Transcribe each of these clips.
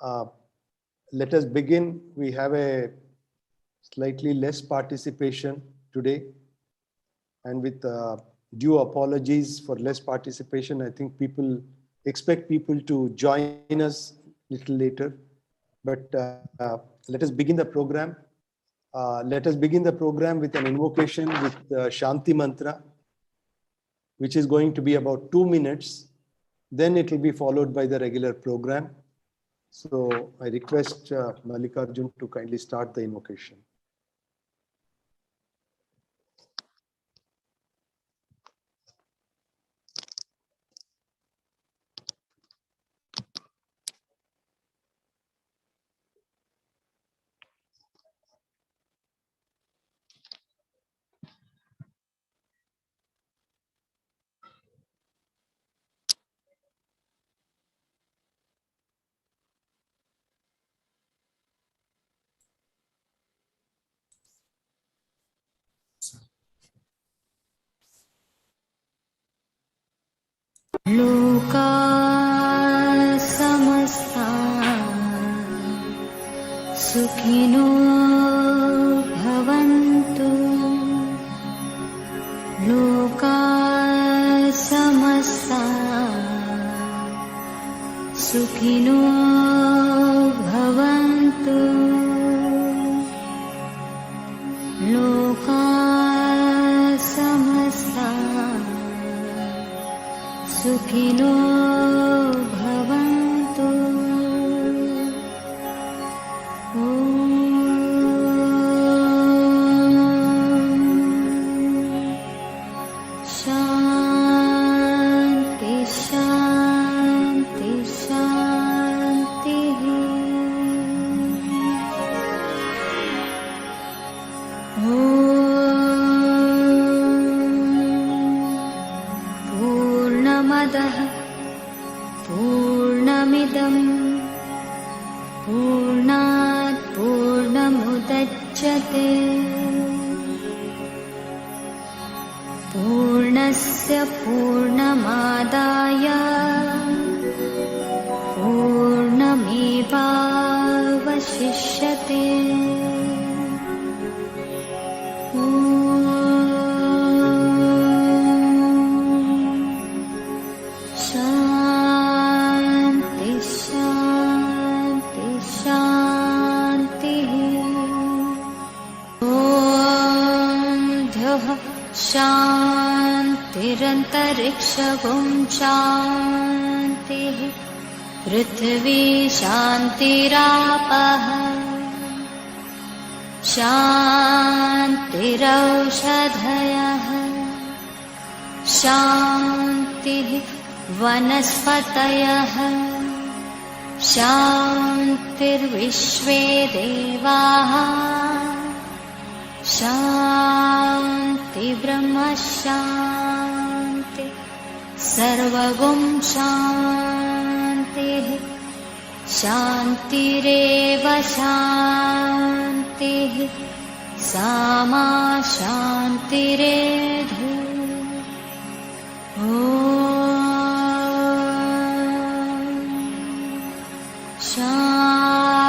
Uh, Let us begin. We have a slightly less participation today, and with due apologies for less participation. I think people expect people to join us a little later, but let us begin the program. Let us begin the program with an invocation with Shanti Mantra, which is going to be about 2 minutes. Then it will be followed by the regular program. So I request Mallikarjun to kindly start the invocation. लोका समस्ता सुखिनो भवन्तु लोका समस्ता सुखिनो भवन्तु लोका समस्ता सुखिनो भवन्तु। शान्ति शान्ति शान्तिः। पूर्णमदः पूर्णमिदं पूर्णात् पूर्णमुदच्यते पूर्णस्य पूर्णमादाय पूर्णमेवावशिष्यते। शान्तिरन्तरिक्षगुं शान्तिः पृथिवी शान्तिरापः शान्तिरौषधयः शान्तिः वनस्पतयः शान्तिर्विश्वे देवाः शान्ति ब्रह्म शान्ति सर्वगुं शान्तिः शान्तिरेव शान्तिः सामा शान्तिरेधि। शान्ति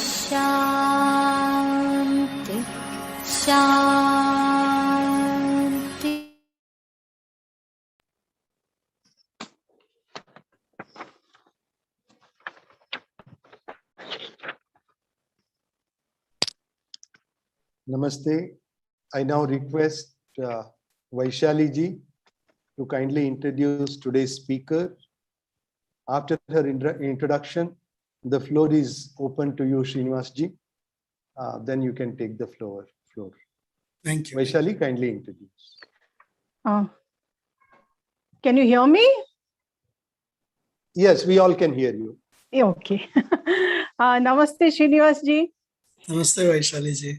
शान्ति शान्ति। Namaste. I now request Vaishali ji to kindly introduce today's speaker. After her introduction, the floor is open to you, Srinivas ji. Then you can take the floor. Thank you. Vaishali, kindly introduce. Can you hear me? Yes, we all can hear you. Okay. Namaste, Srinivas ji. Namaste, Vaishali ji.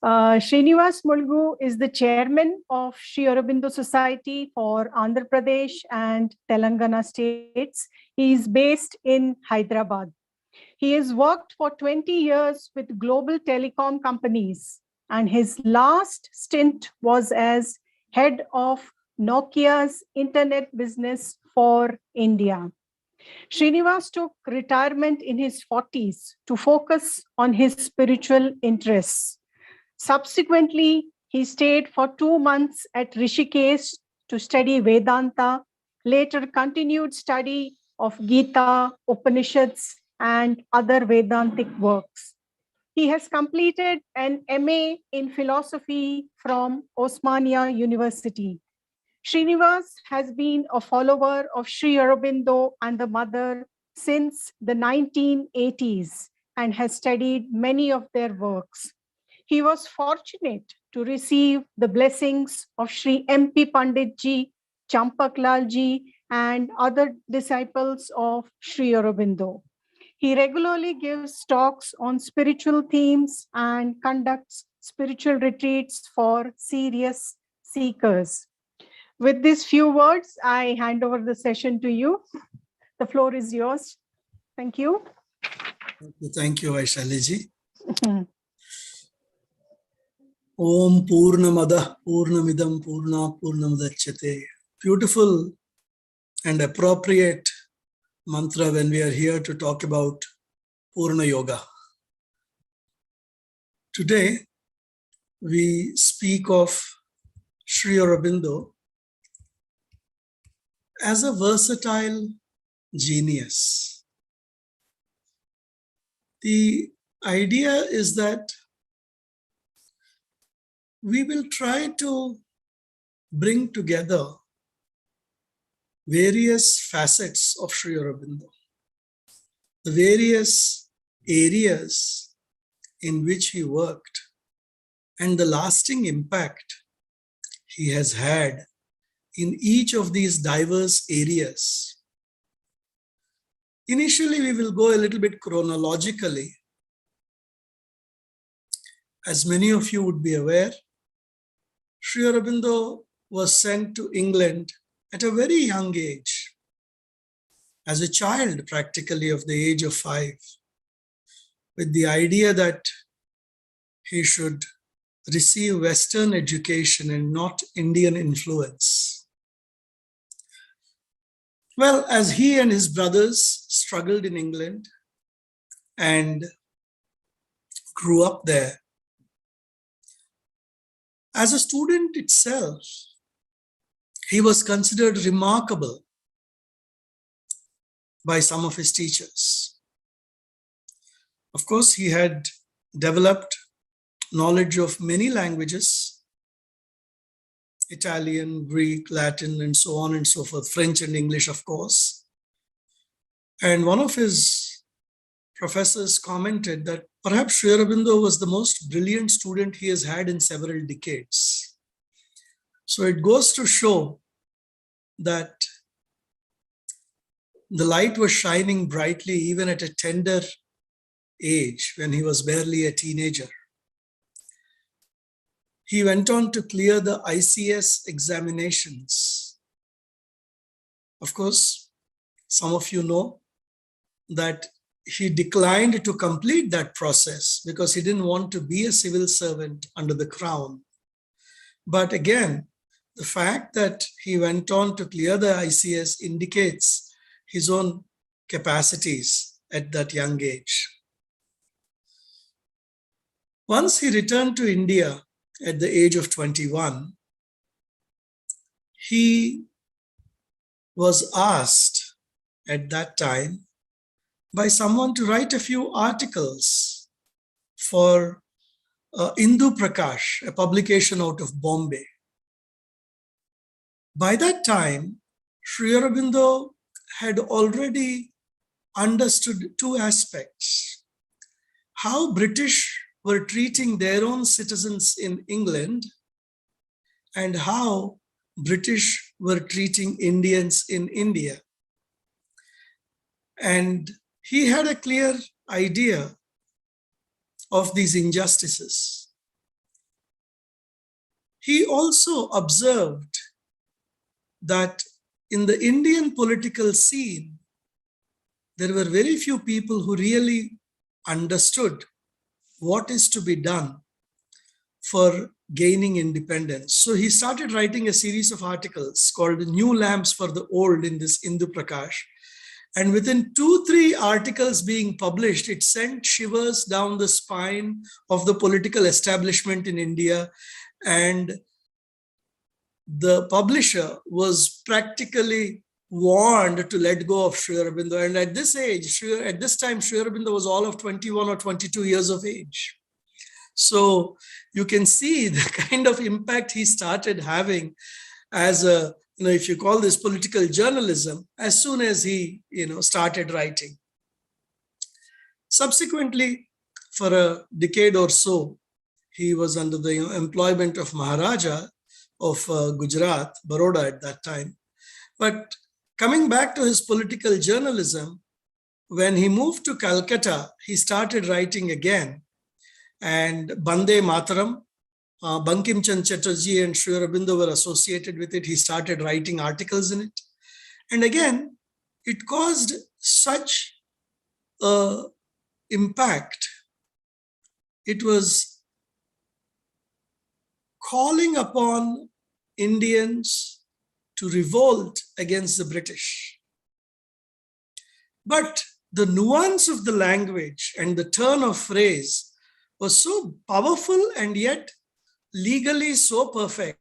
Srinivas Mulugu is the chairman of Sri Aurobindo Society for Andhra Pradesh and Telangana states. He is based in Hyderabad. He has worked for 20 years with global telecom companies, and his last stint was as head of Nokia's internet business for India. Srinivas took retirement in his 40s to focus on his spiritual interests. Subsequently, he stayed for 2 months at Rishikesh to study Vedanta, later continued study of Gita, Upanishads, and other Vedantic works. He has completed an MA in philosophy from Osmania University. Srinivas has been a follower of Sri Aurobindo and the Mother since the 1980s and has studied many of their works. He was fortunate to receive the blessings of Sri M.P. Panditji, Champaklalji, and other disciples of Sri Aurobindo. He regularly gives talks on spiritual themes and conducts spiritual retreats for serious seekers. With these few words, I hand over the session to you. The floor is yours. Thank you. Thank you, Vaishali-ji. Om Purnamada Purnamidam Purna Purnamadachyate. Beautiful and appropriate mantra when we are here to talk about Purna Yoga. Today, we speak of Sri Aurobindo as a versatile genius. The idea is that we will try to bring together various facets of Sri Aurobindo, the various areas in which he worked, and the lasting impact he has had in each of these diverse areas. Initially, we will go a little bit chronologically. As many of you would be aware, Sri Aurobindo was sent to England at a very young age, as a child practically of the age of 5, with the idea that he should receive Western education and not Indian influence. Well, as he and his brothers struggled in England and grew up there, as a student itself, he was considered remarkable by some of his teachers. Of course, he had developed knowledge of many languages, Italian, Greek, Latin, and so on and so forth, French and English, of course. And one of his professors commented that perhaps Sri Aurobindo was the most brilliant student he has had in several decades. So it goes to show that the light was shining brightly even at a tender age when he was barely a teenager. He went on to clear the ICS examinations. Of course, some of you know that he declined to complete that process because he didn't want to be a civil servant under the crown. But again, the fact that he went on to clear the ICS indicates his own capacities at that young age. Once he returned to India at the age of 21, he was asked at that time by someone to write a few articles for Hindu Prakash, a publication out of Bombay. By that time, Sri Aurobindo had already understood two aspects: how British were treating their own citizens in England and how British were treating Indians in India. And he had a clear idea of these injustices. He also observed that in the Indian political scene, there were very few people who really understood what is to be done for gaining independence. So he started writing a series of articles called New Lamps for the Old in this Hindu Prakash. And within 2-3 articles being published, it sent shivers down the spine of the political establishment in India. And the publisher was practically warned to let go of Sri Aurobindo. And at this age, at this time, Sri Aurobindo was all of 21 or 22 years of age. So you can see the kind of impact he started having as a, if you call this political journalism, as soon as he, started writing. Subsequently, for a decade or so, he was under the employment of Maharaja of Gujarat, Baroda at that time. But coming back to his political journalism, when he moved to Calcutta, he started writing again. And Bande Mataram, Bankim Chand Chatterjee and Sri Aurobindo were associated with it. He started writing articles in it. And again, it caused such an impact. It was calling upon Indians to revolt against the British. But the nuance of the language and the turn of phrase was so powerful and yet legally so perfect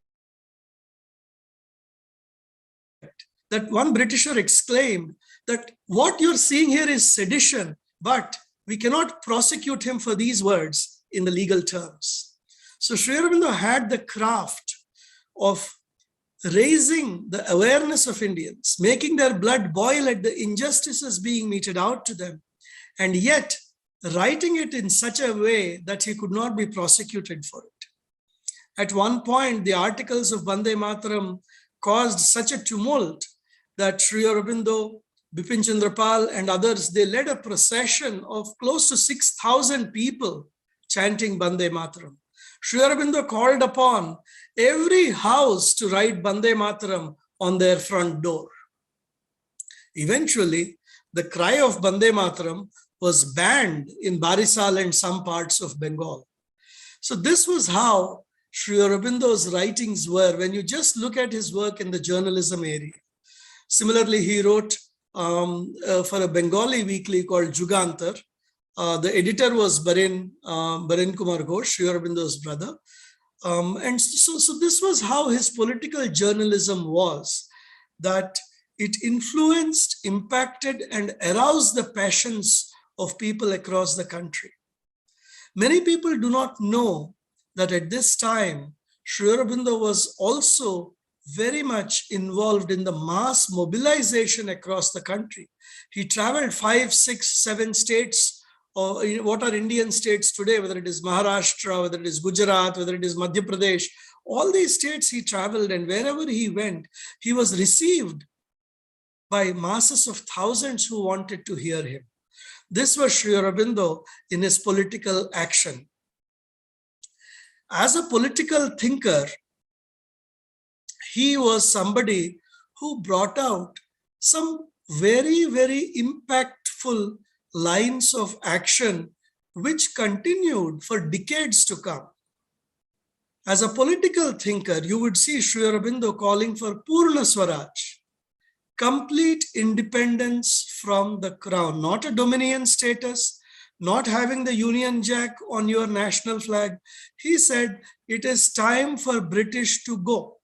that one Britisher exclaimed that what you're seeing here is sedition, but we cannot prosecute him for these words in the legal terms. So Sri Aurobindo had the craft of raising the awareness of Indians, making their blood boil at the injustices being meted out to them, and yet writing it in such a way that he could not be prosecuted for it. At one point, the articles of Bande Mataram caused such a tumult that Sri Aurobindo, Bipin Chandra Pal and others, they led a procession of close to 6,000 people chanting Bande Mataram. Sri Aurobindo called upon every house to write Bande Mataram on their front door. Eventually, the cry of Bande Mataram was banned in Barisal and some parts of Bengal. So this was how Sri Aurobindo's writings were when you just look at his work in the journalism area. Similarly, he wrote for a Bengali weekly called Jugantar. The editor was Barin Kumar Ghosh, Sri Aurobindo's brother. And so this was how his political journalism was, that it influenced, impacted, and aroused the passions of people across the country. Many people do not know that at this time, Sri Aurobindo was also very much involved in the mass mobilization across the country. He traveled 5, 6, 7 states, or what are Indian states today, whether it is Maharashtra, whether it is Gujarat, whether it is Madhya Pradesh, all these states he traveled, and wherever he went, he was received by masses of thousands who wanted to hear him. This was Sri Aurobindo in his political action. As a political thinker, he was somebody who brought out some very, very impactful lines of action which continued for decades to come. As a political thinker, you would see Sri Aurobindo calling for Purna Swaraj, complete independence from the crown, not a dominion status, not having the Union Jack on your national flag. He said, it is time for British to go.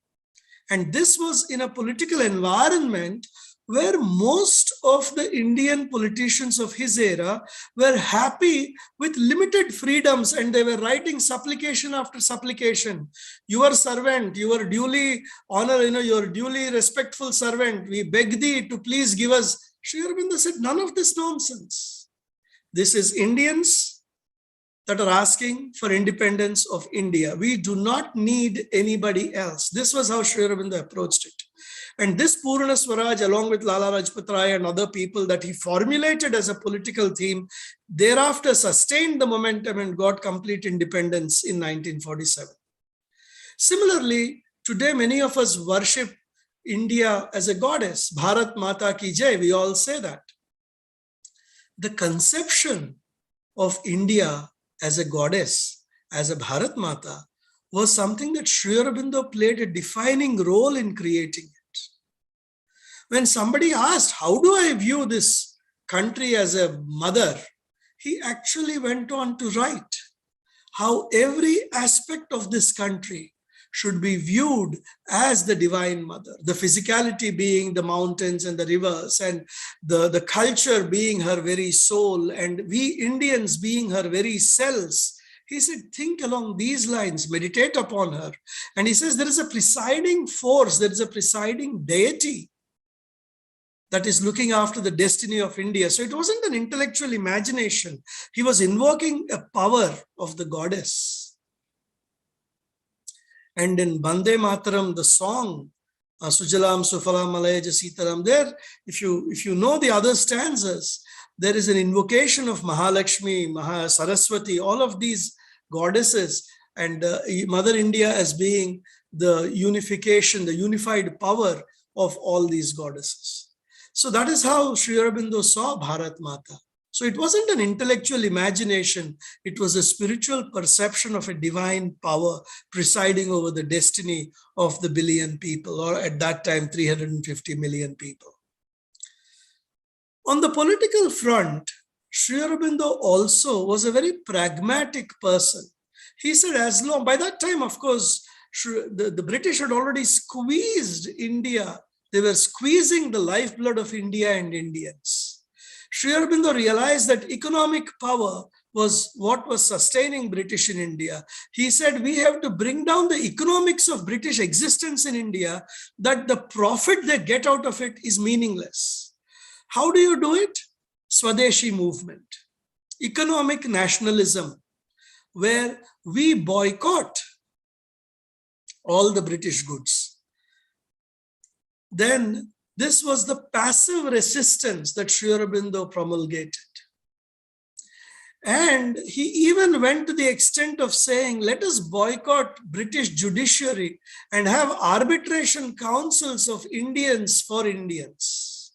And this was in a political environment where most of the Indian politicians of his era were happy with limited freedoms, and they were writing supplication after supplication. Your servant, your duly honor, your duly respectful servant, we beg thee to please give us. Sri Aurobindo said, none of this nonsense. This is Indians that are asking for independence of India. We do not need anybody else. This was how Sri Aurobindo approached it. And this Purna Swaraj, along with Lala Rajpat Rai and other people that he formulated as a political theme, thereafter sustained the momentum and got complete independence in 1947. Similarly, today many of us worship India as a goddess. Bharat Mata Ki Jai, we all say that. The conception of India as a goddess, as a Bharat Mata, was something that Sri Aurobindo played a defining role in creating it. When somebody asked, how do I view this country as a mother? He actually went on to write how every aspect of this country should be viewed as the divine mother, the physicality being the mountains and the rivers, and the culture being her very soul, and we Indians being her very cells. He said, think along these lines, meditate upon her. And he says there is a presiding force, there is a presiding deity that is looking after the destiny of India. So it wasn't an intellectual imagination. He was invoking a power of the goddess. And in Bande Mataram, the song, Sujalam Sufalam Malayaja Sitaram, there, if you know the other stanzas, there is an invocation of Mahalakshmi, Saraswati, all of these goddesses, and Mother India as being the unification, the unified power of all these goddesses. So that is how Sri Aurobindo saw Bharat Mata. So it wasn't an intellectual imagination, it was a spiritual perception of a divine power presiding over the destiny of the billion people, or at that time 350 million people. On the political front, Sri Aurobindo also was a very pragmatic person. He said, as long, by that time, of course, the British had already squeezed India. They were squeezing the lifeblood of India and Indians. Sri Aurobindo realized that economic power was what was sustaining British in India. He said, we have to bring down the economics of British existence in India, that the profit they get out of it is meaningless. How do you do it? Swadeshi movement, economic nationalism, where we boycott all the British goods. Then this was the passive resistance that Sri Aurobindo promulgated. And he even went to the extent of saying, let us boycott British judiciary and have arbitration councils of Indians for Indians.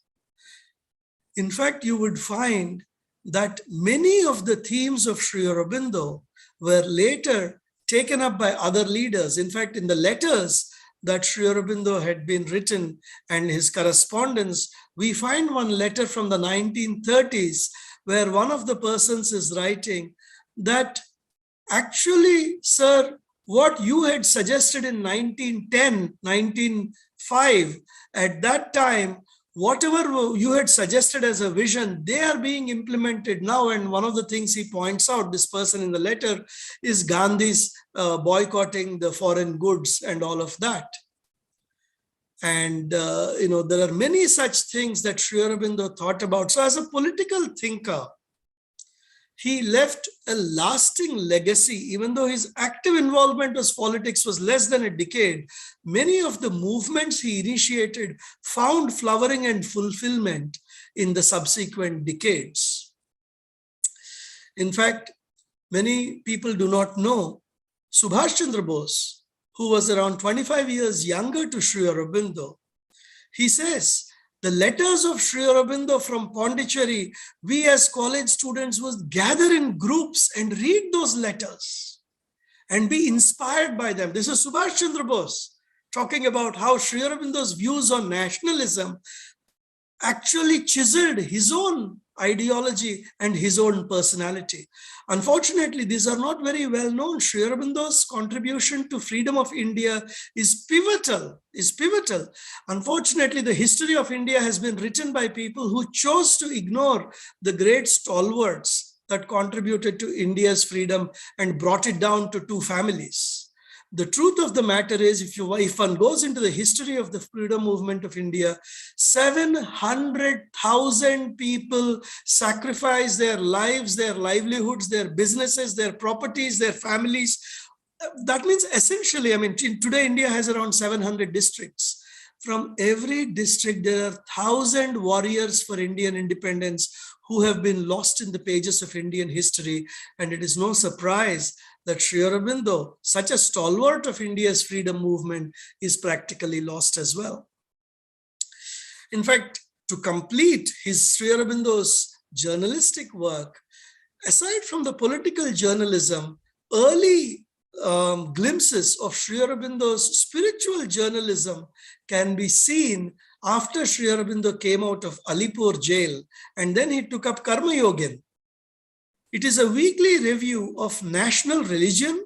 In fact, you would find that many of the themes of Sri Aurobindo were later taken up by other leaders. In fact, in the letters that Sri Aurobindo had been written and his correspondence, we find one letter from the 1930s where one of the persons is writing that actually, sir, what you had suggested in 1910, 1905, at that time, whatever you had suggested as a vision, they are being implemented now. And one of the things he points out, this person in the letter, is Gandhi's boycotting the foreign goods and all of that. And, there are many such things that Sri Aurobindo thought about. So as a political thinker, he left a lasting legacy. Even though his active involvement with politics was less than a decade, many of the movements he initiated found flowering and fulfillment in the subsequent decades. In fact, many people do not know Subhash Chandra Bose, who was around 25 years younger to Sri Aurobindo. He says, the letters of Sri Aurobindo from Pondicherry, we as college students would gather in groups and read those letters and be inspired by them. This is Subhash Chandra Bose talking about how Sri Aurobindo's views on nationalism actually chiseled his own ideology and his own personality. Unfortunately, these are not very well known. Sri Aurobindo's contribution to freedom of India is pivotal. Unfortunately, the history of India has been written by people who chose to ignore the great stalwarts that contributed to India's freedom and brought it down to two families. The truth of the matter is, if one goes into the history of the freedom movement of India, 700,000 people sacrificed their lives, their livelihoods, their businesses, their properties, their families. That means essentially, today India has around 700 districts. From every district, there are 1,000 warriors for Indian independence who have been lost in the pages of Indian history. And it is no surprise that Sri Aurobindo, such a stalwart of India's freedom movement, is practically lost as well. In fact, to complete his Sri Aurobindo's journalistic work, aside from the political journalism, early glimpses of Sri Aurobindo's spiritual journalism can be seen after Sri Aurobindo came out of Alipur jail, and then he took up Karma Yoga. It is a weekly review of national religion,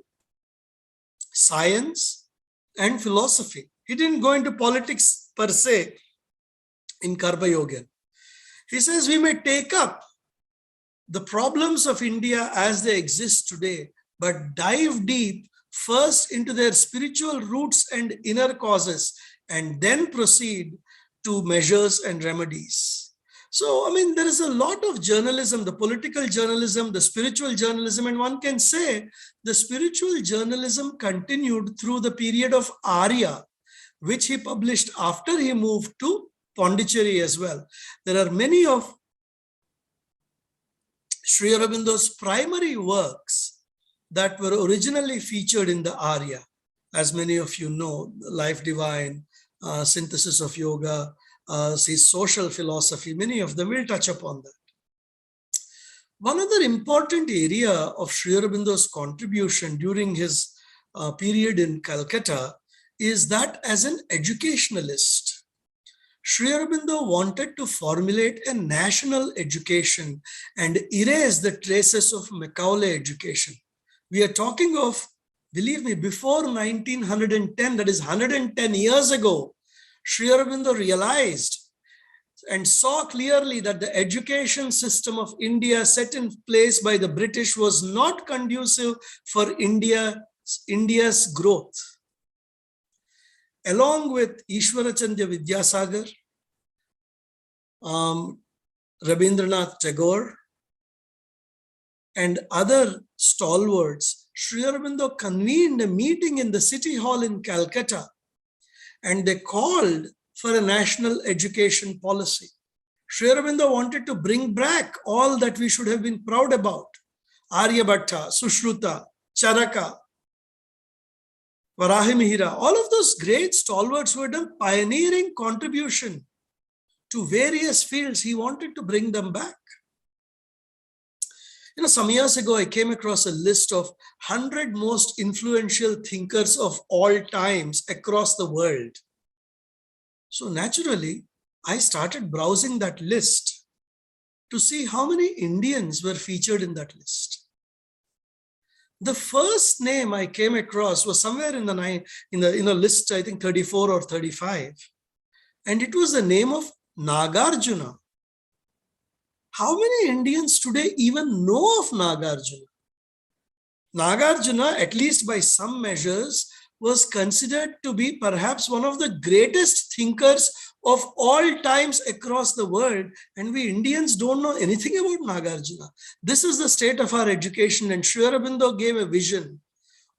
science, and philosophy. He didn't go into politics per se in Karma Yoga. He says we may take up the problems of India as they exist today, but dive deep first into their spiritual roots and inner causes, and then proceed to measures and remedies. So, I mean, there is a lot of journalism, the political journalism, the spiritual journalism, and one can say the spiritual journalism continued through the period of Arya, which he published after he moved to Pondicherry as well. There are many of Sri Aurobindo's primary works that were originally featured in the Arya. As many of you know, Life Divine, Synthesis of Yoga, his social philosophy, many of them will touch upon that. One other important area of Sri Aurobindo's contribution during his period in Calcutta is that as an educationalist, Sri Aurobindo wanted to formulate a national education and erase the traces of Macaulay education. We are talking of, believe me, before 1910, that is 110 years ago, Sri Aurobindo realized and saw clearly that the education system of India set in place by the British was not conducive for India's growth. Along with Ishwarachandra Vidyasagar, Rabindranath Tagore, and other stalwarts, Sri Aurobindo convened a meeting in the City Hall in Calcutta, and they called for a national education policy. Sri Aurobindo wanted to bring back all that we should have been proud about. Aryabhatta, Sushruta, Charaka, Varahimihira, all of those great stalwarts who had done pioneering contribution to various fields, he wanted to bring them back. You know, some years ago, I came across a list of 100 most influential thinkers of all times across the world. So naturally, I started browsing that list to see how many Indians were featured in that list. The first name I came across was somewhere in the list, I think 34 or 35. And it was the name of Nagarjuna. How many Indians today even know of Nagarjuna? Nagarjuna, at least by some measures, was considered to be perhaps one of the greatest thinkers of all times across the world. And we Indians don't know anything about Nagarjuna. This is the state of our education. And Sri Aurobindo gave a vision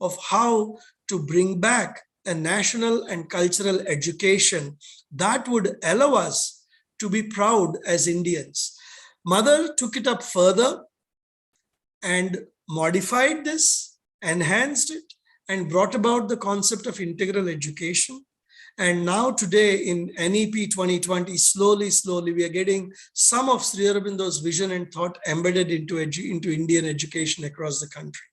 of how to bring back a national and cultural education that would allow us to be proud as Indians. Mother took it up further and modified this, enhanced it, and brought about the concept of integral education. And now today in NEP 2020, slowly, we are getting some of Sri Aurobindo's vision and thought embedded into Indian education across the country.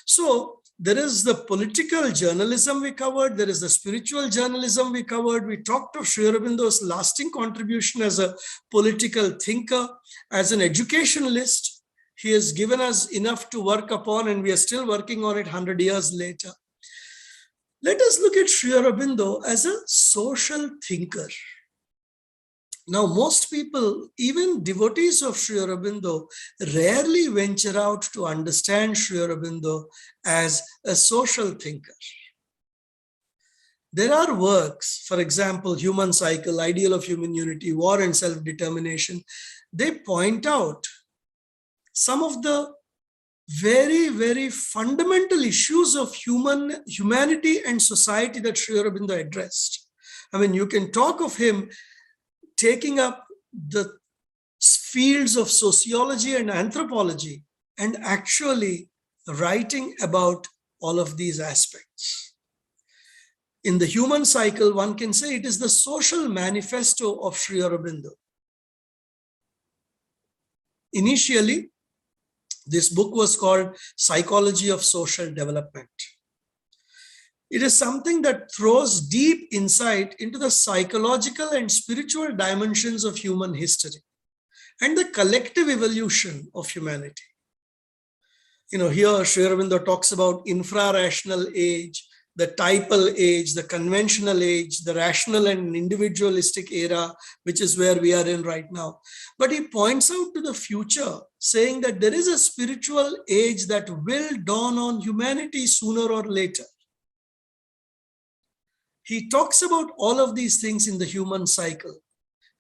So there is the political journalism we covered, there is the spiritual journalism we covered. We talked of Sri Aurobindo's lasting contribution as a political thinker, as an educationalist. He has given us enough to work upon, and we are still working on it 100 years later. Let us look at Sri Aurobindo as a social thinker. Now, most people, even devotees of Sri Aurobindo, rarely venture out to understand Sri Aurobindo as a social thinker. There are works, for example, Human Cycle, Ideal of Human Unity, War and Self-Determination. They point out some of the very, very fundamental issues of humanity and society that Sri Aurobindo addressed. I mean, you can talk of him taking up the fields of sociology and anthropology and actually writing about all of these aspects. In the Human Cycle, one can say it is the social manifesto of Sri Aurobindo. Initially, this book was called Psychology of Social Development. It is something that throws deep insight into the psychological and spiritual dimensions of human history and the collective evolution of humanity. Here Sri Aurobindo talks about infra-rational age, the typal age, the conventional age, the rational and individualistic era, which is where we are in right now. But he points out to the future, saying that there is a spiritual age that will dawn on humanity sooner or later. He talks about all of these things in the human cycle.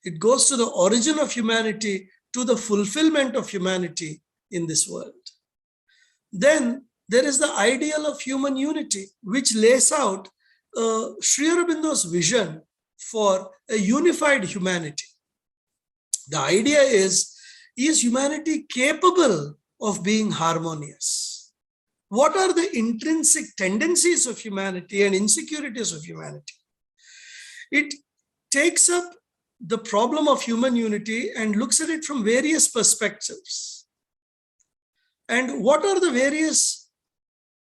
It goes to the origin of humanity, to the fulfillment of humanity in this world. Then there is the ideal of human unity, which lays out Sri Aurobindo's vision for a unified humanity. The idea is humanity capable of being harmonious? What are the intrinsic tendencies of humanity and insecurities of humanity? It takes up the problem of human unity and looks at it from various perspectives. And what are the various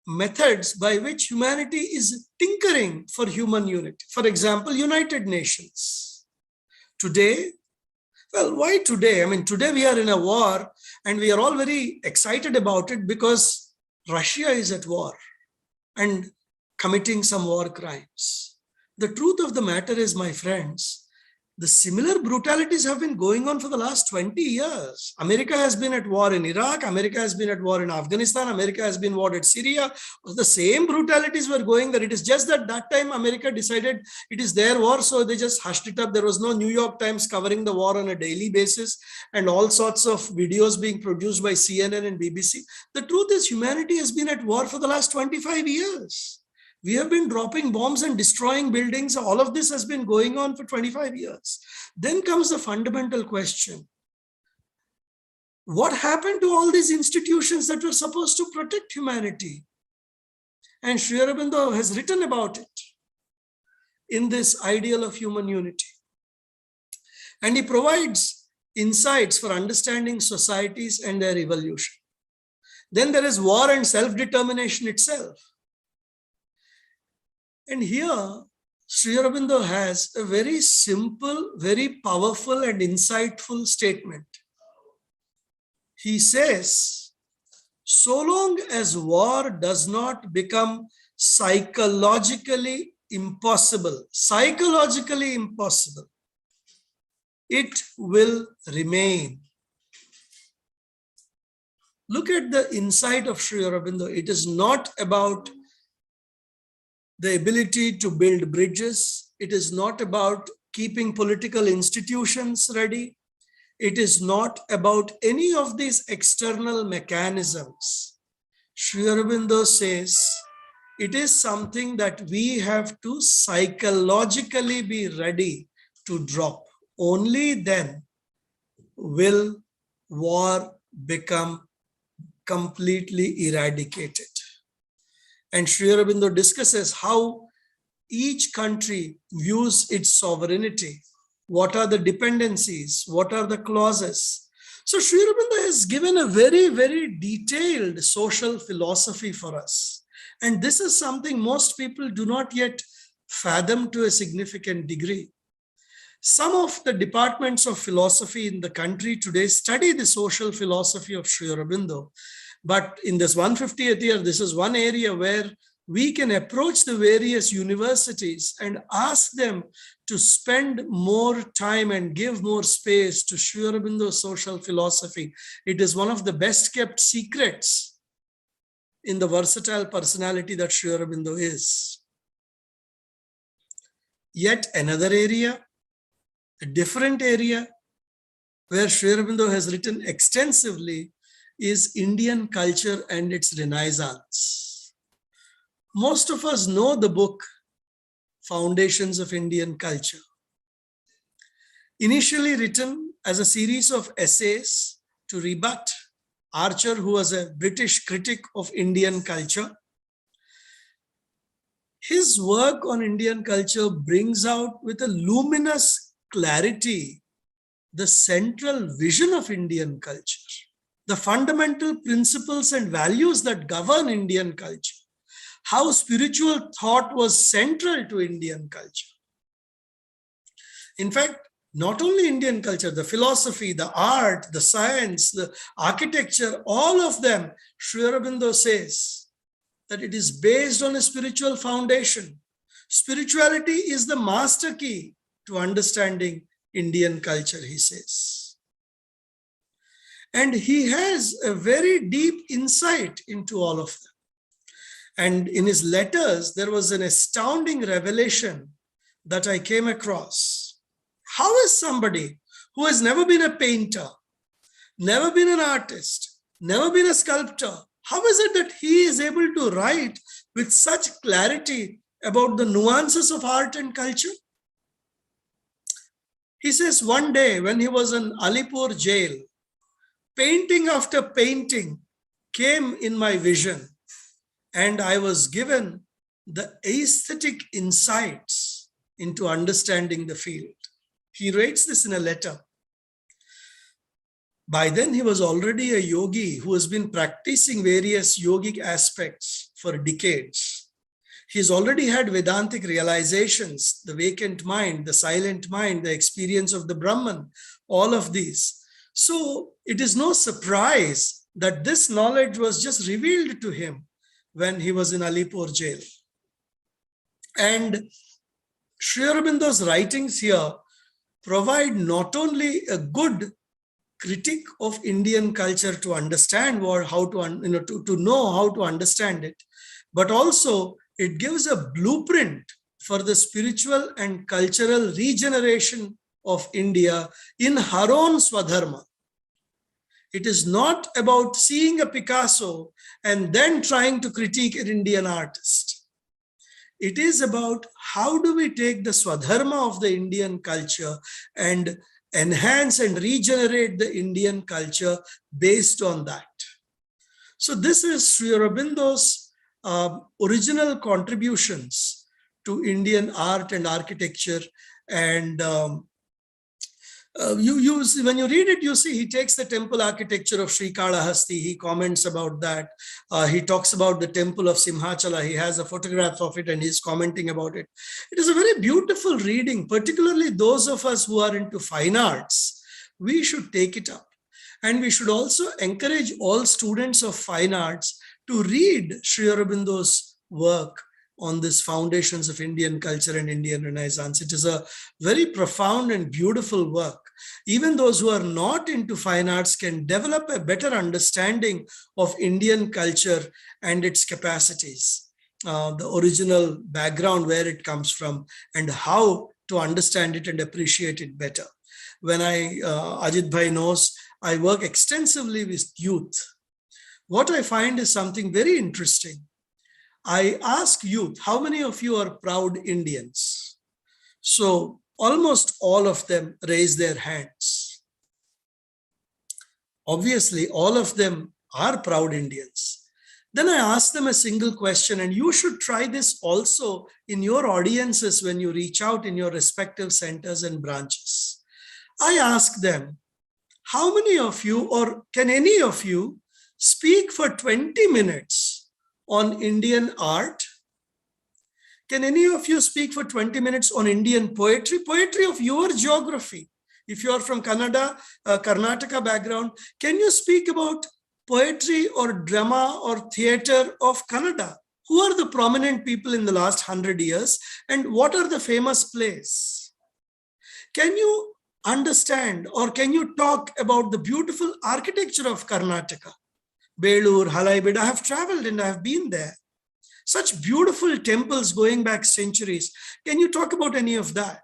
methods by which humanity is tinkering for human unity? For example, United Nations. Today, well, why today? I mean, today we are in a war and we are all very excited about it because Russia is at war and committing some war crimes. The truth of the matter is, my friends, the similar brutalities have been going on for the last 20 years. America has been at war in Iraq. America has been at war in Afghanistan. America has been war at Syria. The same brutalities were going there. It is just that time America decided it is their war, so they just hushed it up. There was no New York Times covering the war on a daily basis and all sorts of videos being produced by CNN and BBC. The truth is, humanity has been at war for the last 25 years. We have been dropping bombs and destroying buildings. All of this has been going on for 25 years. Then comes the fundamental question. What happened to all these institutions that were supposed to protect humanity? And Sri Aurobindo has written about it in this ideal of human unity. And he provides insights for understanding societies and their evolution. Then there is war and self-determination itself. And here, Sri Aurobindo has a very simple, very powerful and insightful statement. He says, so long as war does not become psychologically impossible, it will remain. Look at the insight of Sri Aurobindo. It is not about the ability to build bridges. It is not about keeping political institutions ready. It is not about any of these external mechanisms. Sri Aurobindo says it is something that we have to psychologically be ready to drop. Only then will war become completely eradicated. And Sri Aurobindo discusses how each country views its sovereignty. What are the dependencies? What are the clauses? So Sri Aurobindo has given a very, very detailed social philosophy for us. And this is something most people do not yet fathom to a significant degree. Some of the departments of philosophy in the country today study the social philosophy of Sri Aurobindo. But in this 150th year, this is one area where we can approach the various universities and ask them to spend more time and give more space to Sri Aurobindo's social philosophy. It is one of the best kept secrets in the versatile personality that Sri Aurobindo is. Yet another area, a different area where Sri Aurobindo has written extensively is Indian culture and its renaissance. Most of us know the book Foundations of Indian Culture. Initially written as a series of essays to rebut Archer, who was a British critic of Indian culture. His work on Indian culture brings out with a luminous clarity the central vision of Indian culture, the fundamental principles and values that govern Indian culture, how spiritual thought was central to Indian culture. In fact, not only Indian culture, the philosophy, the art, the science, the architecture, all of them, Sri Aurobindo says that it is based on a spiritual foundation. Spirituality is the master key to understanding Indian culture, he says. And he has a very deep insight into all of them. And in his letters, there was an astounding revelation that I came across. How is somebody who has never been a painter, never been an artist, never been a sculptor, how is it that he is able to write with such clarity about the nuances of art and culture? He says one day when he was in Alipur jail, painting after painting came in my vision, and I was given the aesthetic insights into understanding the field. He writes this in a letter. By then, he was already a yogi who has been practicing various yogic aspects for decades. He's already had Vedantic realizations, the vacant mind, the silent mind, the experience of the Brahman, all of these. So it is no surprise that this knowledge was just revealed to him when he was in Alipur jail. And Sri Aurobindo's writings here provide not only a good critique of Indian culture to understand or how to know how to understand it, but also it gives a blueprint for the spiritual and cultural regeneration of India in her own Swadharma. It is not about seeing a Picasso and then trying to critique an Indian artist. It is about how do we take the Swadharma of the Indian culture and enhance and regenerate the Indian culture based on that. So this is Sri Aurobindo's original contributions to Indian art and architecture. And when you read it, you see he takes the temple architecture of Sri Kalahasti. He comments about that. He talks about the temple of Simhachala. He has a photograph of it and he's commenting about it. It is a very beautiful reading, particularly those of us who are into fine arts. We should take it up. And we should also encourage all students of fine arts to read Sri Aurobindo's work on these foundations of Indian culture and Indian Renaissance. It is a very profound and beautiful work. Even those who are not into fine arts can develop a better understanding of Indian culture and its capacities, the original background where it comes from, and how to understand it and appreciate it better. When Ajit Bhai knows, I work extensively with youth. What I find is something very interesting. I ask youth, how many of you are proud Indians? So almost all of them raise their hands. Obviously, all of them are proud Indians. Then I ask them a single question, and you should try this also in your audiences when you reach out in your respective centers and branches. I ask them, how many of you, or can any of you, speak for 20 minutes on Indian art? Can any of you speak for 20 minutes on Indian poetry? Poetry of your geography. If you are from Karnataka background, can you speak about poetry or drama or theater of Kannada? Who are the prominent people in the last 100 years? And what are the famous plays? Can you understand or can you talk about the beautiful architecture of Karnataka? Belur, Halaibid, I have traveled and I have been there. Such beautiful temples going back centuries. Can you talk about any of that?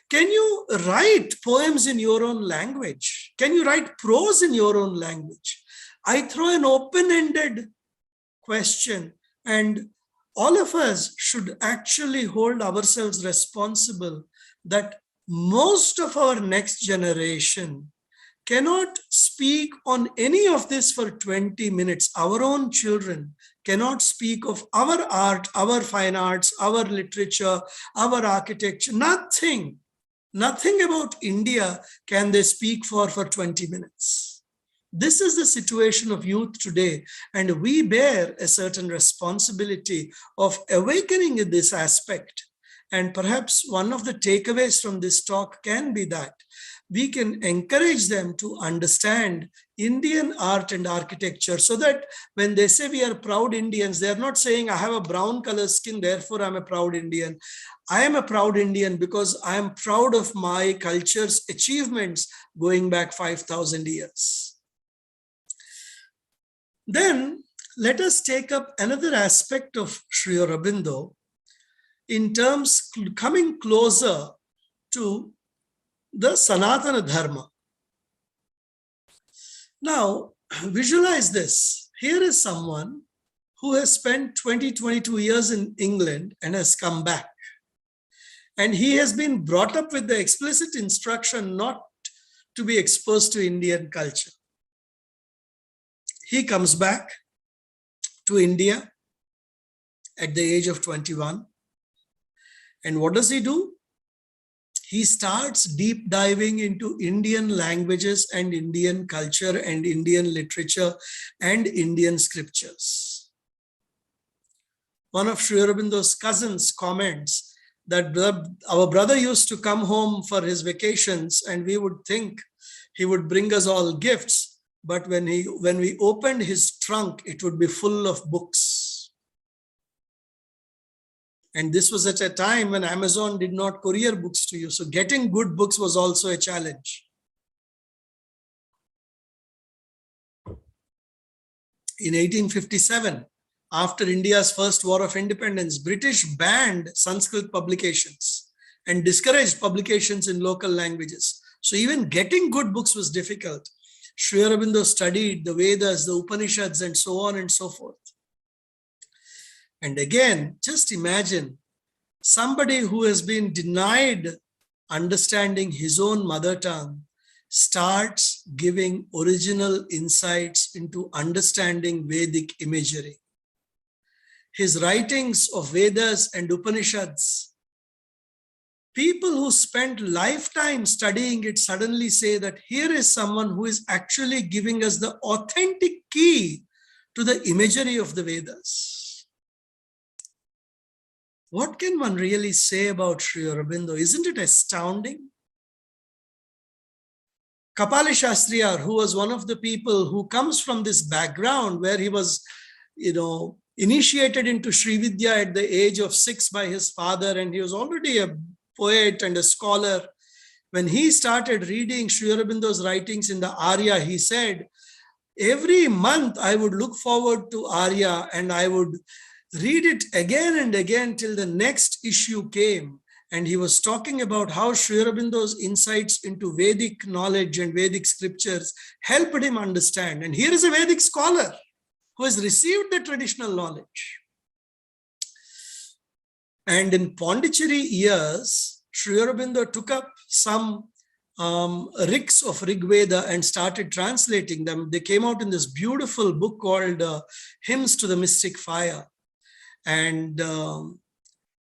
Can you write poems in your own language? Can you write prose in your own language? I throw an open-ended question, and all of us should actually hold ourselves responsible that most of our next generation cannot speak on any of this for 20 minutes. Our own children cannot speak of our art, our fine arts, our literature, our architecture, nothing about India can they speak for 20 minutes. This is the situation of youth today, and we bear a certain responsibility of awakening in this aspect. And perhaps one of the takeaways from this talk can be that we can encourage them to understand Indian art and architecture, so that when they say we are proud Indians, they are not saying I have a brown color skin, therefore I'm a proud Indian. I am a proud Indian because I am proud of my culture's achievements going back 5,000 years. Then let us take up another aspect of Sri Aurobindo in terms coming closer to the Sanatana Dharma. Now, visualize this. Here is someone who has spent 22 years in England and has come back. And he has been brought up with the explicit instruction not to be exposed to Indian culture. He comes back to India at the age of 21. And what does he do? He starts deep diving into Indian languages and Indian culture and Indian literature and Indian scriptures. One of Sri Aurobindo's cousins comments that our brother used to come home for his vacations and we would think he would bring us all gifts, but when we opened his trunk, it would be full of books. And this was at a time when Amazon did not courier books to you. So getting good books was also a challenge. In 1857, after India's first war of independence, British banned Sanskrit publications and discouraged publications in local languages. So even getting good books was difficult. Sri Aurobindo studied the Vedas, the Upanishads, and so on and so forth. And again, just imagine somebody who has been denied understanding his own mother tongue starts giving original insights into understanding Vedic imagery. His writings of Vedas and Upanishads, people who spent lifetime studying it suddenly say that here is someone who is actually giving us the authentic key to the imagery of the Vedas. What can one really say about Sri Aurobindo? Isn't it astounding? Kapali Shastriyar, who was one of the people who comes from this background where he was, initiated into Sri Vidya at the age of 6 by his father, and he was already a poet and a scholar. When he started reading Sri Aurobindo's writings in the Arya, he said, every month I would look forward to Arya and I would read it again and again till the next issue came. And he was talking about how Sri Aurobindo's insights into Vedic knowledge and Vedic scriptures helped him understand. And here is a Vedic scholar who has received the traditional knowledge. And in Pondicherry years, Sri Aurobindo took up some rigs of Rig Veda and started translating them. They came out in this beautiful book called Hymns to the Mystic Fire. And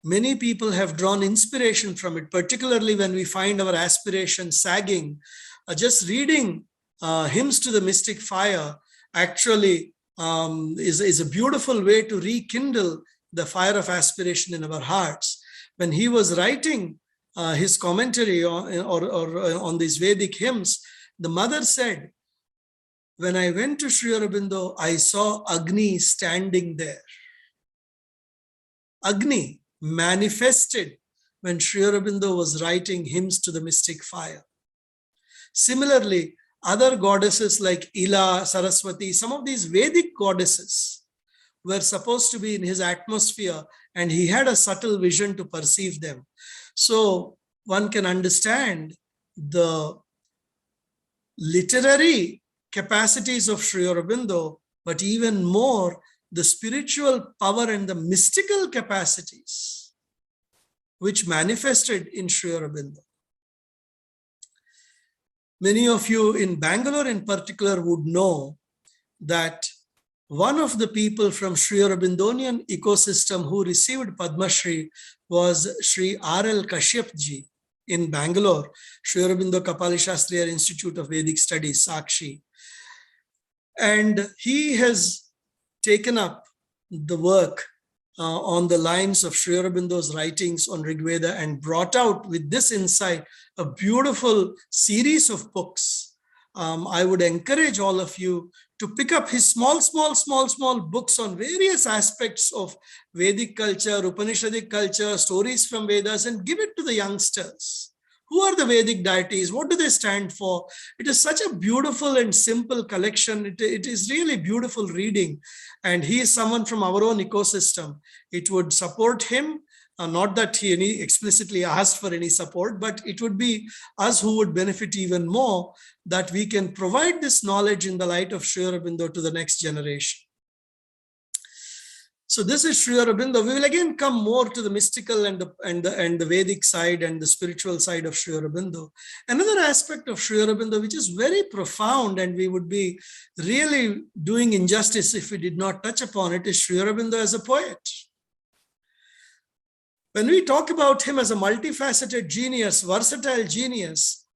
many people have drawn inspiration from it, particularly when we find our aspirations sagging. Just reading Hymns to the Mystic Fire actually is a beautiful way to rekindle the fire of aspiration in our hearts. When he was writing his commentary on these Vedic hymns, the mother said, when I went to Sri Aurobindo, I saw Agni standing there. Agni manifested when Sri Aurobindo was writing Hymns to the Mystic Fire. Similarly, other goddesses like Ila, Saraswati, some of these Vedic goddesses were supposed to be in his atmosphere, and he had a subtle vision to perceive them. So one can understand the literary capacities of Sri Aurobindo, but even more the spiritual power and the mystical capacities which manifested in Sri Aurobindo. Many of you in Bangalore in particular would know that one of the people from Sri Aurobindonian ecosystem who received Padma Shri was Sri R.L. Kashyap ji in Bangalore, Sri Aurobindo Kapali Shastriyar Institute of Vedic Studies, Sakshi. And he has taken up the work on the lines of Sri Aurobindo's writings on Rig Veda and brought out with this insight a beautiful series of books. I would encourage all of you to pick up his small books on various aspects of Vedic culture, Upanishadic culture, stories from Vedas, and give it to the youngsters. Who are the Vedic deities? What do they stand for? It is such a beautiful and simple collection. It is really beautiful reading. And he is someone from our own ecosystem. It would support him, not that he explicitly asked for any support, but it would be us who would benefit even more that we can provide this knowledge in the light of Sri Aurobindo to the next generation. So this is Sri Aurobindo. We will again come more to the mystical and the Vedic side and the spiritual side of Sri Aurobindo. Another aspect of Sri Aurobindo, which is very profound, and we would be really doing injustice if we did not touch upon it, is Sri Aurobindo as a poet. When we talk about him as a multifaceted genius, versatile genius,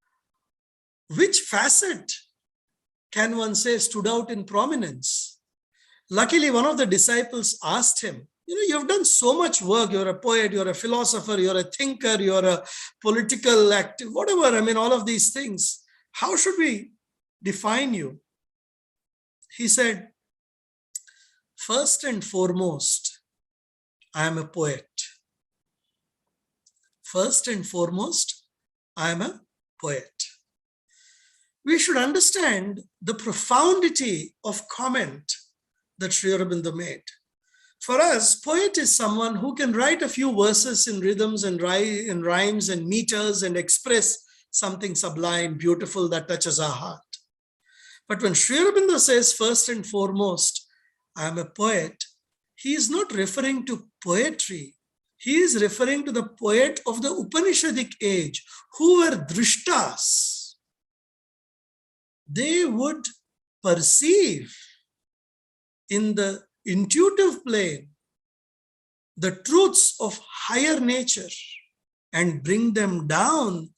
which facet can one say stood out in prominence? Luckily, one of the disciples asked him, you've done so much work. You're a poet, you're a philosopher, you're a thinker, you're a political active, whatever. All of these things. How should we define you? He said, first and foremost, I am a poet. First and foremost, I am a poet. We should understand the profundity of comment that Sri Aurobindo made. For us, poet is someone who can write a few verses in rhythms and rhymes and meters and express something sublime, beautiful that touches our heart. But when Sri Aurobindo says first and foremost, I am a poet, he is not referring to poetry. He is referring to the poet of the Upanishadic age who were drishtas. They would perceive in the intuitive plane the truths of higher nature and bring them down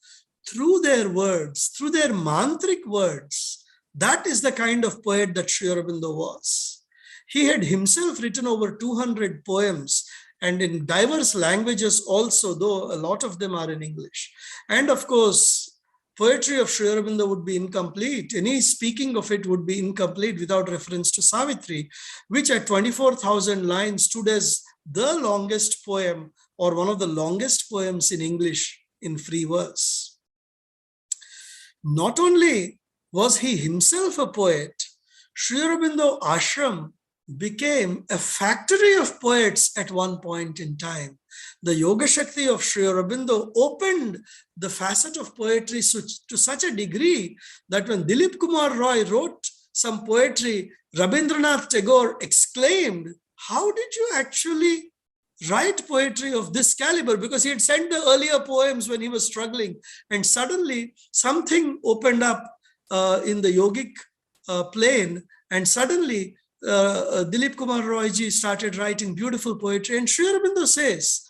through their words, through their mantric words. That is the kind of poet that Sri Aurobindo was. He had himself written over 200 poems and in diverse languages also, though a lot of them are in English. And of course, poetry of Sri Aurobindo would be incomplete. Any speaking of it would be incomplete without reference to Savitri, which at 24,000 lines stood as the longest poem or one of the longest poems in English in free verse. Not only was he himself a poet, Sri Aurobindo Ashram became a factory of poets at one point in time. The Yoga Shakti of Sri Aurobindo opened the facet of poetry to such a degree that when Dilip Kumar Roy wrote some poetry, Rabindranath Tagore exclaimed, how did you actually write poetry of this caliber? Because he had sent the earlier poems when he was struggling, and suddenly something opened up in the yogic plane, and suddenly Dilip Kumar Roy ji started writing beautiful poetry. And Sri Aurobindo says,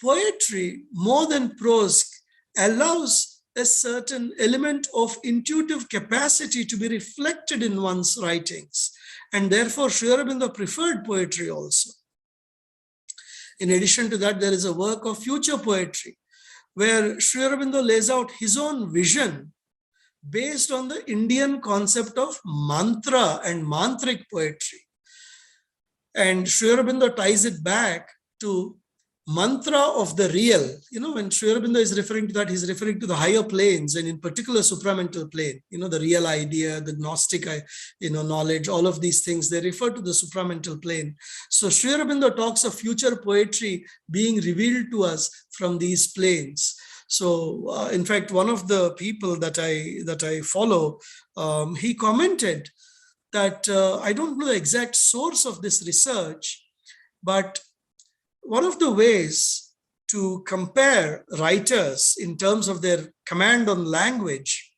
poetry, more than prose, allows a certain element of intuitive capacity to be reflected in one's writings. And therefore, Sri Aurobindo preferred poetry also. In addition to that, there is a work of future poetry, where Sri Aurobindo lays out his own vision based on the Indian concept of mantra and mantric poetry. And Sri Aurobindo ties it back to mantra of the real. When Sri Aurobindo is referring to that, he's referring to the higher planes, and in particular supramental plane, the real idea, the Gnostic, knowledge, all of these things, they refer to the supramental plane. So Sri Aurobindo talks of future poetry being revealed to us from these planes. So in fact, one of the people that I follow, he commented that I don't know the exact source of this research, but one of the ways to compare writers in terms of their command on language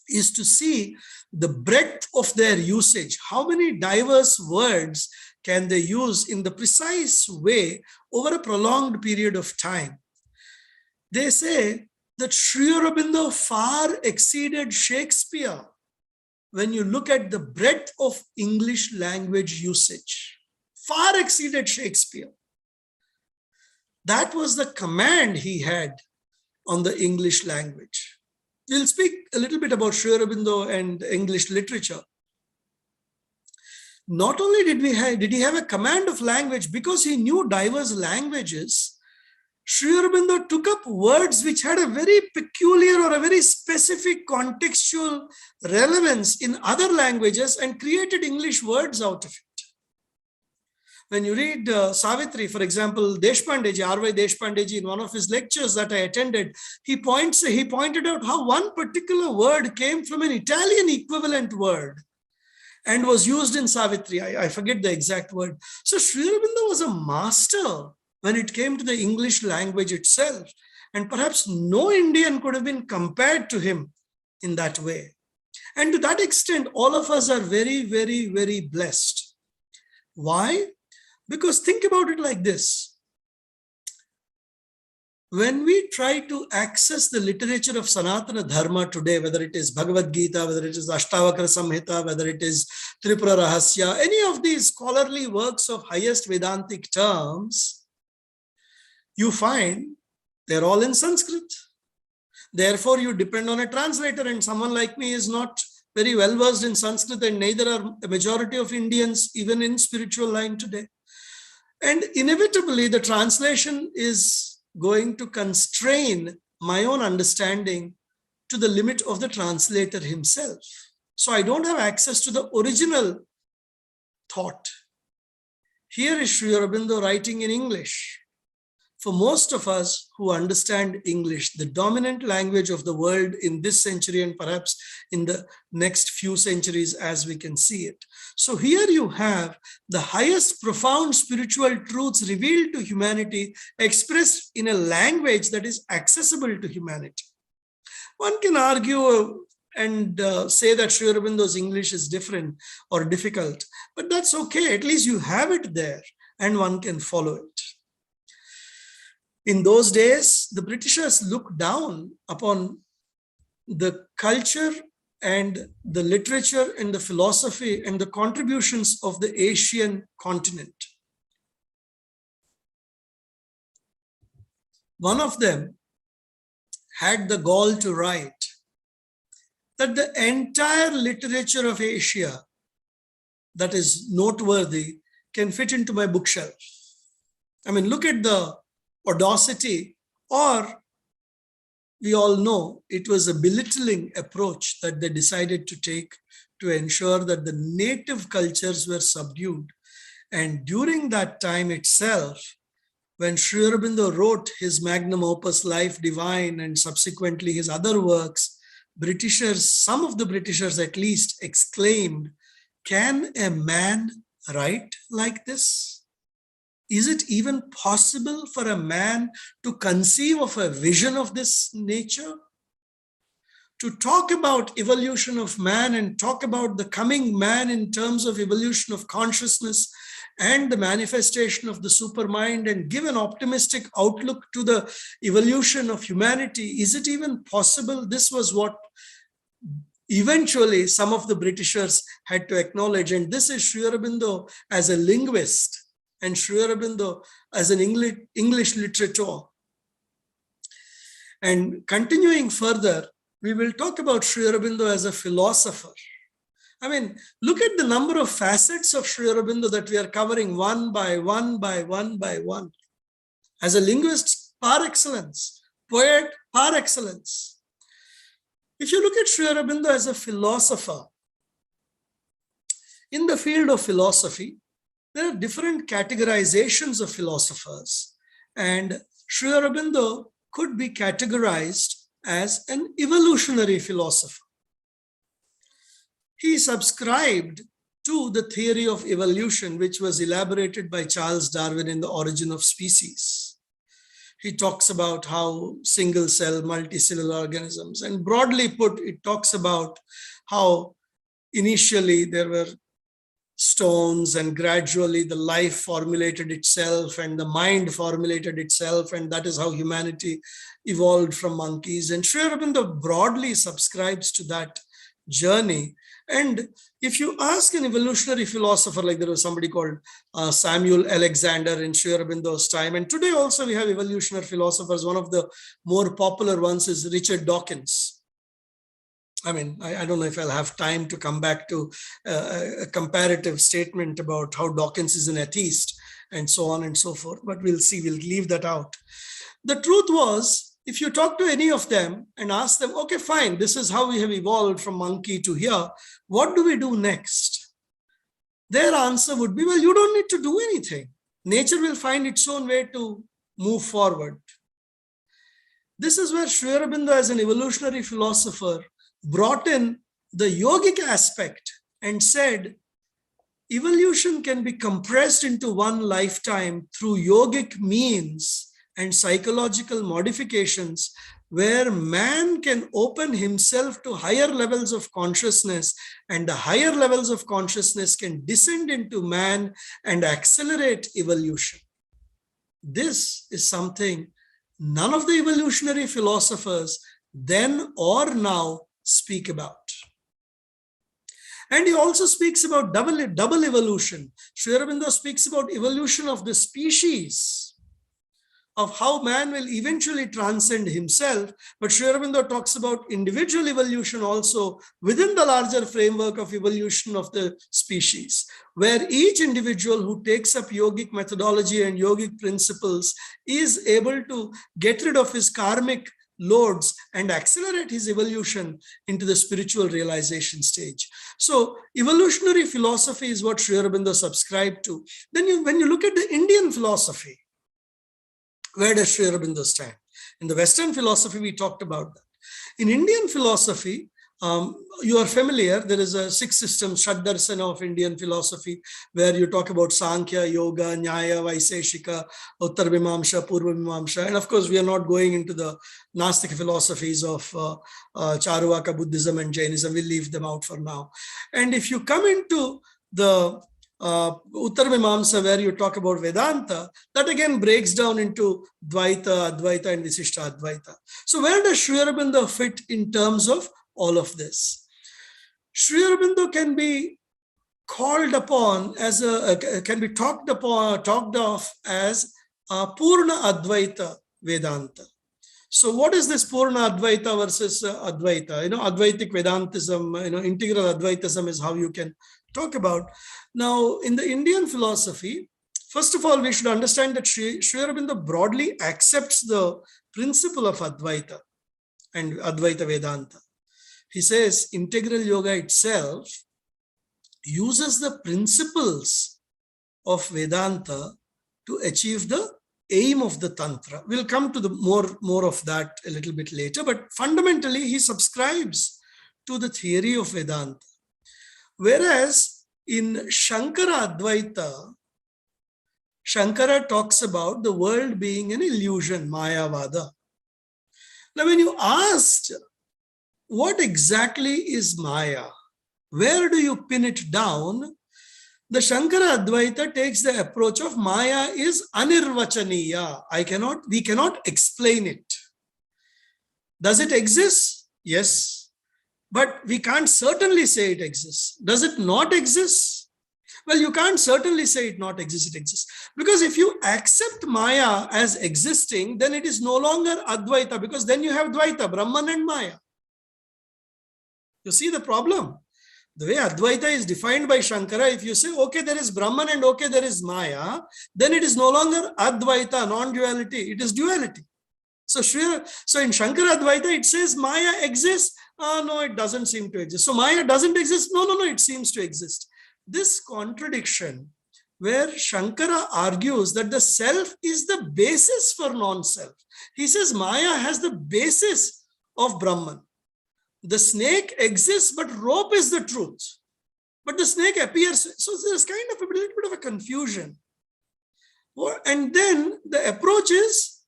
is to see the breadth of their usage. How many diverse words can they use in the precise way over a prolonged period of time? They say that Sri Aurobindo far exceeded Shakespeare when you look at the breadth of English language usage, far exceeded Shakespeare. That was the command he had on the English language. We'll speak a little bit about Sri Aurobindo and English literature. Not only did he have a command of language, because he knew diverse languages, Sri Aurobindo took up words which had a very peculiar or a very specific contextual relevance in other languages and created English words out of it. When you read Savitri, for example, Deshpandeji, R.Y. Deshpandeji, in one of his lectures that I attended, he pointed out how one particular word came from an Italian equivalent word and was used in Savitri. I forget the exact word. So Sri Aurobindo was a master when it came to the English language itself. And perhaps no Indian could have been compared to him in that way. And to that extent, all of us are very, very, very blessed. Why? Because think about it like this. When we try to access the literature of Sanatana Dharma today, whether it is Bhagavad Gita, whether it is Ashtavakra Samhita, whether it is Tripura Rahasya, any of these scholarly works of highest Vedantic terms, you find they're all in Sanskrit. Therefore, you depend on a translator, and someone like me is not very well versed in Sanskrit, and neither are a majority of Indians, even in spiritual line today. And inevitably, the translation is going to constrain my own understanding to the limit of the translator himself. So I don't have access to the original thought. Here is Sri Aurobindo writing in English. For most of us who understand English, the dominant language of the world in this century and perhaps in the next few centuries as we can see it. So here you have the highest profound spiritual truths revealed to humanity expressed in a language that is accessible to humanity. One can argue and say that Sri Aurobindo's English is different or difficult, but that's okay. At least you have it there and one can follow it. In those days, the Britishers looked down upon the culture and the literature and the philosophy and the contributions of the Asian continent. One of them had the gall to write that the entire literature of Asia that is noteworthy can fit into my bookshelf. I mean, look at the audacity, or we all know it was a belittling approach that they decided to take to ensure that the native cultures were subdued. And during that time itself, when Sri Aurobindo wrote his magnum opus Life Divine and subsequently his other works, Britishers, some of the Britishers at least, exclaimed, "Can a man write like this? Is it even possible for a man to conceive of a vision of this nature? To talk about evolution of man and talk about the coming man in terms of evolution of consciousness and the manifestation of the supermind and give an optimistic outlook to the evolution of humanity. Is it even possible?" This was what eventually some of the Britishers had to acknowledge. And this is Sri Aurobindo as a linguist and Sri Aurobindo as an English literature. And continuing further, we will talk about Sri Aurobindo as a philosopher. I mean, look at the number of facets of Sri Aurobindo that we are covering one by one by one by one. As a linguist par excellence, poet par excellence. If you look at Sri Aurobindo as a philosopher, in the field of philosophy, there are different categorizations of philosophers, and Sri Aurobindo could be categorized as an evolutionary philosopher. He subscribed to the theory of evolution, which was elaborated by Charles Darwin in The Origin of Species. He talks about how single cell, multicellular organisms, and broadly put, it talks about how initially there were stones and gradually the life formulated itself and the mind formulated itself, and that is how humanity evolved from monkeys. And Sri Aurobindo broadly subscribes to that journey And if you ask an evolutionary philosopher, like there was somebody called Samuel Alexander in Sri Aurobindo's time, and today also we have evolutionary philosophers. One of the more popular ones is Richard Dawkins. I mean, I don't know if I'll have time to come back to a comparative statement about how Dawkins is an atheist and so on and so forth, but we'll see, we'll leave that out. The truth was, if you talk to any of them and ask them, okay, fine, this is how we have evolved from monkey to here, what do we do next? Their answer would be, well, you don't need to do anything. Nature will find its own way to move forward. This is where Sri Aurobindo, as an evolutionary philosopher, brought in the yogic aspect and said, evolution can be compressed into one lifetime through yogic means and psychological modifications, where man can open himself to higher levels of consciousness, and the higher levels of consciousness can descend into man and accelerate evolution. This is something none of the evolutionary philosophers then or now speak about. And he also speaks about double evolution. Sri Aurobindo speaks about evolution of the species, of how man will eventually transcend himself. But Sri Aurobindo talks about individual evolution also within the larger framework of evolution of the species, where each individual who takes up yogic methodology and yogic principles is able to get rid of his karmic loads and accelerate his evolution into the spiritual realization stage. So evolutionary philosophy is what Sri Aurobindo subscribed to. Then when you look at the Indian philosophy, where does Sri Aurobindo stand? In the Western philosophy, we talked about that. In Indian philosophy, you are familiar, there is a 6 system, Shaddarsana of Indian philosophy, where you talk about Sankhya, Yoga, Nyaya, Vaiseshika, Uttarvimamsha, Purvamimamsha. And of course, we are not going into the Gnostic philosophies of Charvaka, Buddhism and Jainism. We'll leave them out for now. And if you come into the Uttarvimamsa, where you talk about Vedanta, that again breaks down into Dvaita, Advaita and Visishta Advaita. So where does Sri Aurobindo fit in terms of all of this? Sri Aurobindo can be called upon as can be talked of as Purna Advaita Vedanta. So what is this Purna Advaita versus Advaita? Advaitic Vedantism, integral Advaitism is how you can talk about. Now, in the Indian philosophy, first of all, we should understand that Sri Aurobindo broadly accepts the principle of Advaita and Advaita Vedanta. He says integral yoga itself uses the principles of Vedanta to achieve the aim of the Tantra. We'll come to the more of that a little bit later, but fundamentally he subscribes to the theory of Vedanta. Whereas in Shankara Advaita, Shankara talks about the world being an illusion, Mayavada. Now, when you asked, what exactly is Maya? Where do you pin it down? The Shankara Advaita takes the approach of Maya is anirvachaniya. We cannot explain it. Does it exist? Yes. But we can't certainly say it exists. Does it not exist? Well, you can't certainly say it not exists, it exists. Because if you accept Maya as existing, then it is no longer Advaita, because then you have Dvaita, Brahman and Maya. You see the problem? The way Advaita is defined by Shankara, if you say, okay, there is Brahman and okay, there is Maya, then it is no longer Advaita, non-duality, it is duality. So in Shankara Advaita, it says Maya exists. No, it doesn't seem to exist. So Maya doesn't exist. No, it seems to exist. This contradiction, where Shankara argues that the self is the basis for non-self. He says Maya has the basis of Brahman. The snake exists, but rope is the truth. But the snake appears. So there's kind of a little bit of a confusion. And then the approach is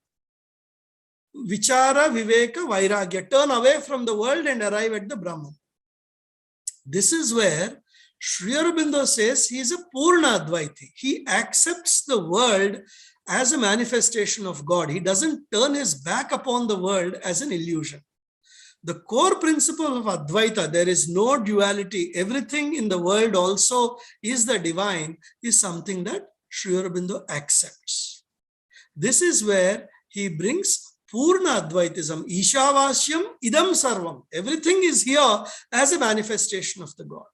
Vichara, Viveka, Vairagya. Turn away from the world and arrive at the Brahman. This is where Sri Aurobindo says he is a Purna Advaiti. He accepts the world as a manifestation of God. He doesn't turn his back upon the world as an illusion. the core principle of Advaita, there is no duality, everything in the world also is the divine, is something that Sri Aurobindo accepts. This is where he brings Purna Advaitism, Ishavasyam Idam Sarvam. Everything is here as a manifestation of the God.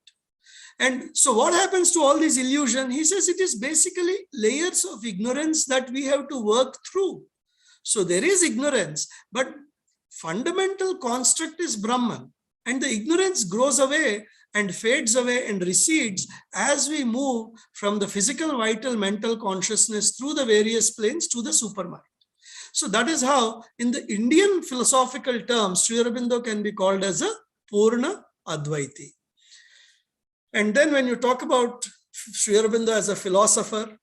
And so what happens to all these illusion? He says it is basically layers of ignorance that we have to work through. So there is ignorance, but fundamental construct is Brahman. And the ignorance grows away and fades away and recedes as we move from the physical, vital, mental consciousness through the various planes to the supermind. So that is how, in the Indian philosophical terms, Sri Aurobindo can be called as a Purna Advaiti. And then when you talk about Sri Aurobindo as a philosopher,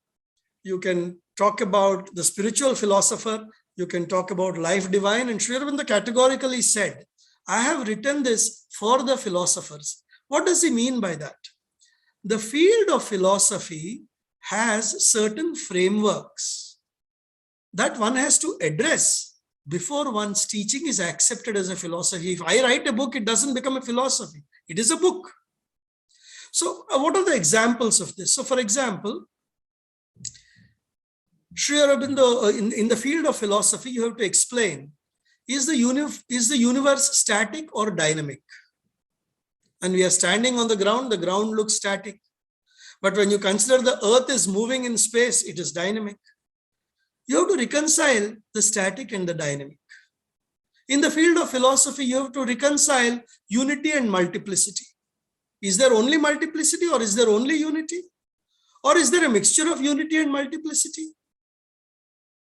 you can talk about the spiritual philosopher, you can talk about life divine, and Sri Aurobindo categorically said, I have written this for the philosophers. What does he mean by that? The field of philosophy has certain frameworks that one has to address before one's teaching is accepted as a philosophy. If I write a book, it doesn't become a philosophy. It is a book. So what are the examples of this? So for example, Sri Aurobindo, in the field of philosophy, you have to explain, is the universe static or dynamic? And we are standing on the ground looks static. But when you consider the earth is moving in space, it is dynamic. You have to reconcile the static and the dynamic. In the field of philosophy, you have to reconcile unity and multiplicity. Is there only multiplicity or is there only unity? Or is there a mixture of unity and multiplicity?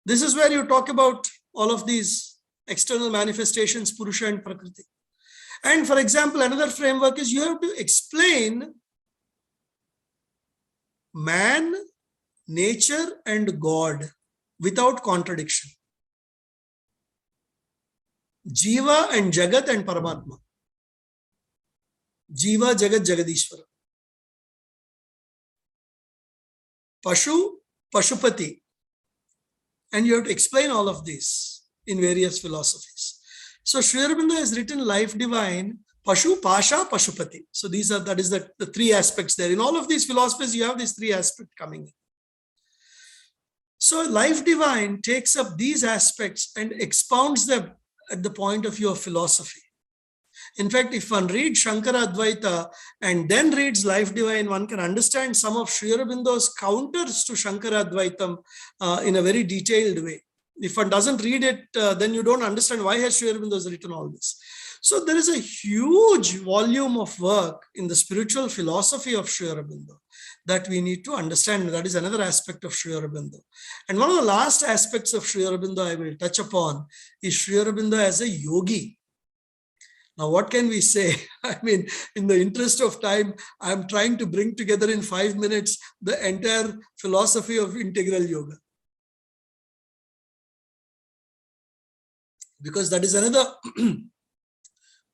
This is where you talk about all of these external manifestations, Purusha and Prakriti. And for example, another framework is you have to explain man, nature, and God without contradiction. Jiva and Jagat and Paramatma. Jiva, Jagat, Jagadishvara. Pashu, Pashupati. And you have to explain all of these in various philosophies. So Sri Aurobindo has written Life Divine, Pashu, Pasha, Pashupati. So that is the three aspects there. In all of these philosophies, you have these three aspects coming in. So Life Divine takes up these aspects and expounds them at the point of view of philosophy. In fact, if one reads Shankara Advaita and then reads Life Divine, one can understand some of Sri Aurobindo's counters to Shankara Advaitam in a very detailed way. If one doesn't read it, then you don't understand why has Sri Aurobindo written all this. So there is a huge volume of work in the spiritual philosophy of Sri Aurobindo that we need to understand. That is another aspect of Sri Aurobindo. And one of the last aspects of Sri Aurobindo I will touch upon is Sri Aurobindo as a yogi. Now, what can we say? I mean, in the interest of time, I'm trying to bring together in 5 minutes the entire philosophy of integral yoga. Because that is another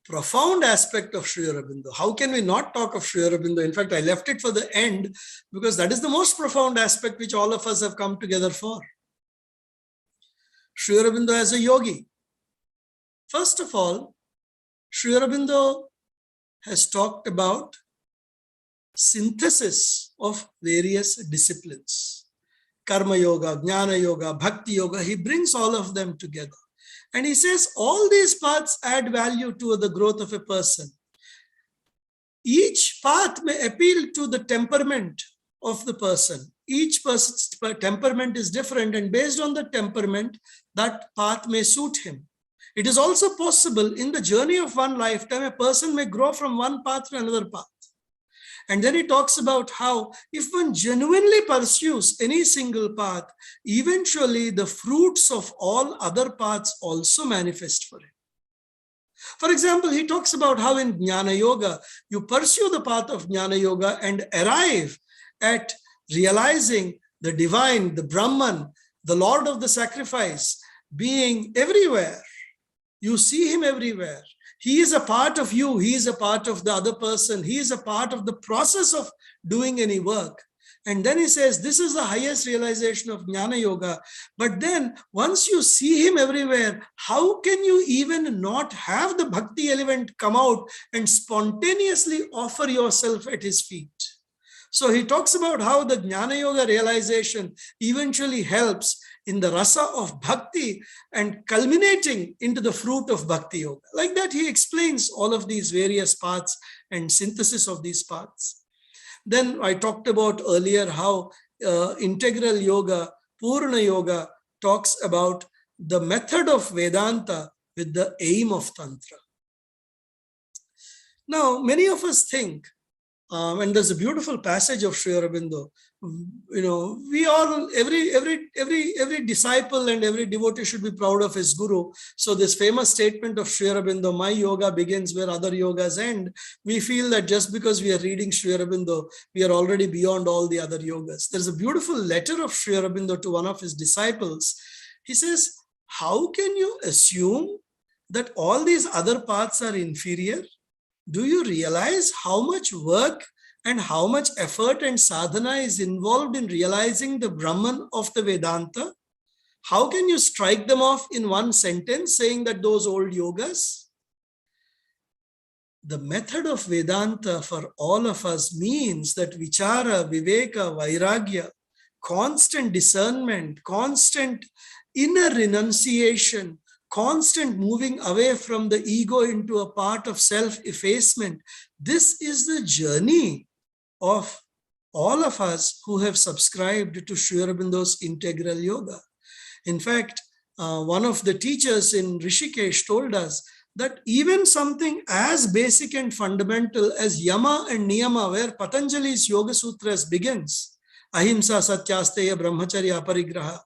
profound aspect of Sri Aurobindo. How can we not talk of Sri Aurobindo? In fact, I left it for the end because that is the most profound aspect which all of us have come together for. Sri Aurobindo as a yogi. First of all, Sri Aurobindo has talked about synthesis of various disciplines. Karma yoga, Jnana yoga, Bhakti yoga, he brings all of them together. And he says all these paths add value to the growth of a person. Each path may appeal to the temperament of the person. Each person's temperament is different, and based on the temperament, that path may suit him. It is also possible in the journey of one lifetime, a person may grow from one path to another path. And then he talks about how if one genuinely pursues any single path, eventually the fruits of all other paths also manifest for him. For example, he talks about how in Jnana Yoga, you pursue the path of Jnana Yoga and arrive at realizing the divine, the Brahman, the Lord of the sacrifice, being everywhere. You see him everywhere. He is a part of you. He is a part of the other person. He is a part of the process of doing any work. And then he says, this is the highest realization of Jnana Yoga. But then once you see him everywhere, how can you even not have the bhakti element come out and spontaneously offer yourself at his feet? So he talks about how the Jnana Yoga realization eventually helps in the rasa of bhakti and culminating into the fruit of bhakti yoga. Like that, he explains all of these various paths and synthesis of these paths. Then I talked about earlier how integral yoga, Purna yoga, talks about the method of Vedanta with the aim of Tantra. Now, many of us think, and there's a beautiful passage of Sri Aurobindo, we all, every disciple and every devotee should be proud of his guru. So this famous statement of Sri Aurobindo, my yoga begins where other yogas end, we feel that just because we are reading Sri Aurobindo, we are already beyond all the other yogas. There's a beautiful letter of Sri Aurobindo to one of his disciples. He says, how can you assume that all these other paths are inferior? Do you realize how much work and how much effort and sadhana is involved in realizing the Brahman of the Vedanta? How can you strike them off in one sentence saying that those old yogas? The method of Vedanta for all of us means that vichara, viveka, vairagya, constant discernment, constant inner renunciation, constant moving away from the ego into a part of self-effacement. This is the journey of all of us who have subscribed to Sri Aurobindo's integral yoga. In fact, one of the teachers in Rishikesh told us that even something as basic and fundamental as yama and niyama, where Patanjali's Yoga Sutras begins, ahimsa, satyasteya, brahmacharya, aparigraha,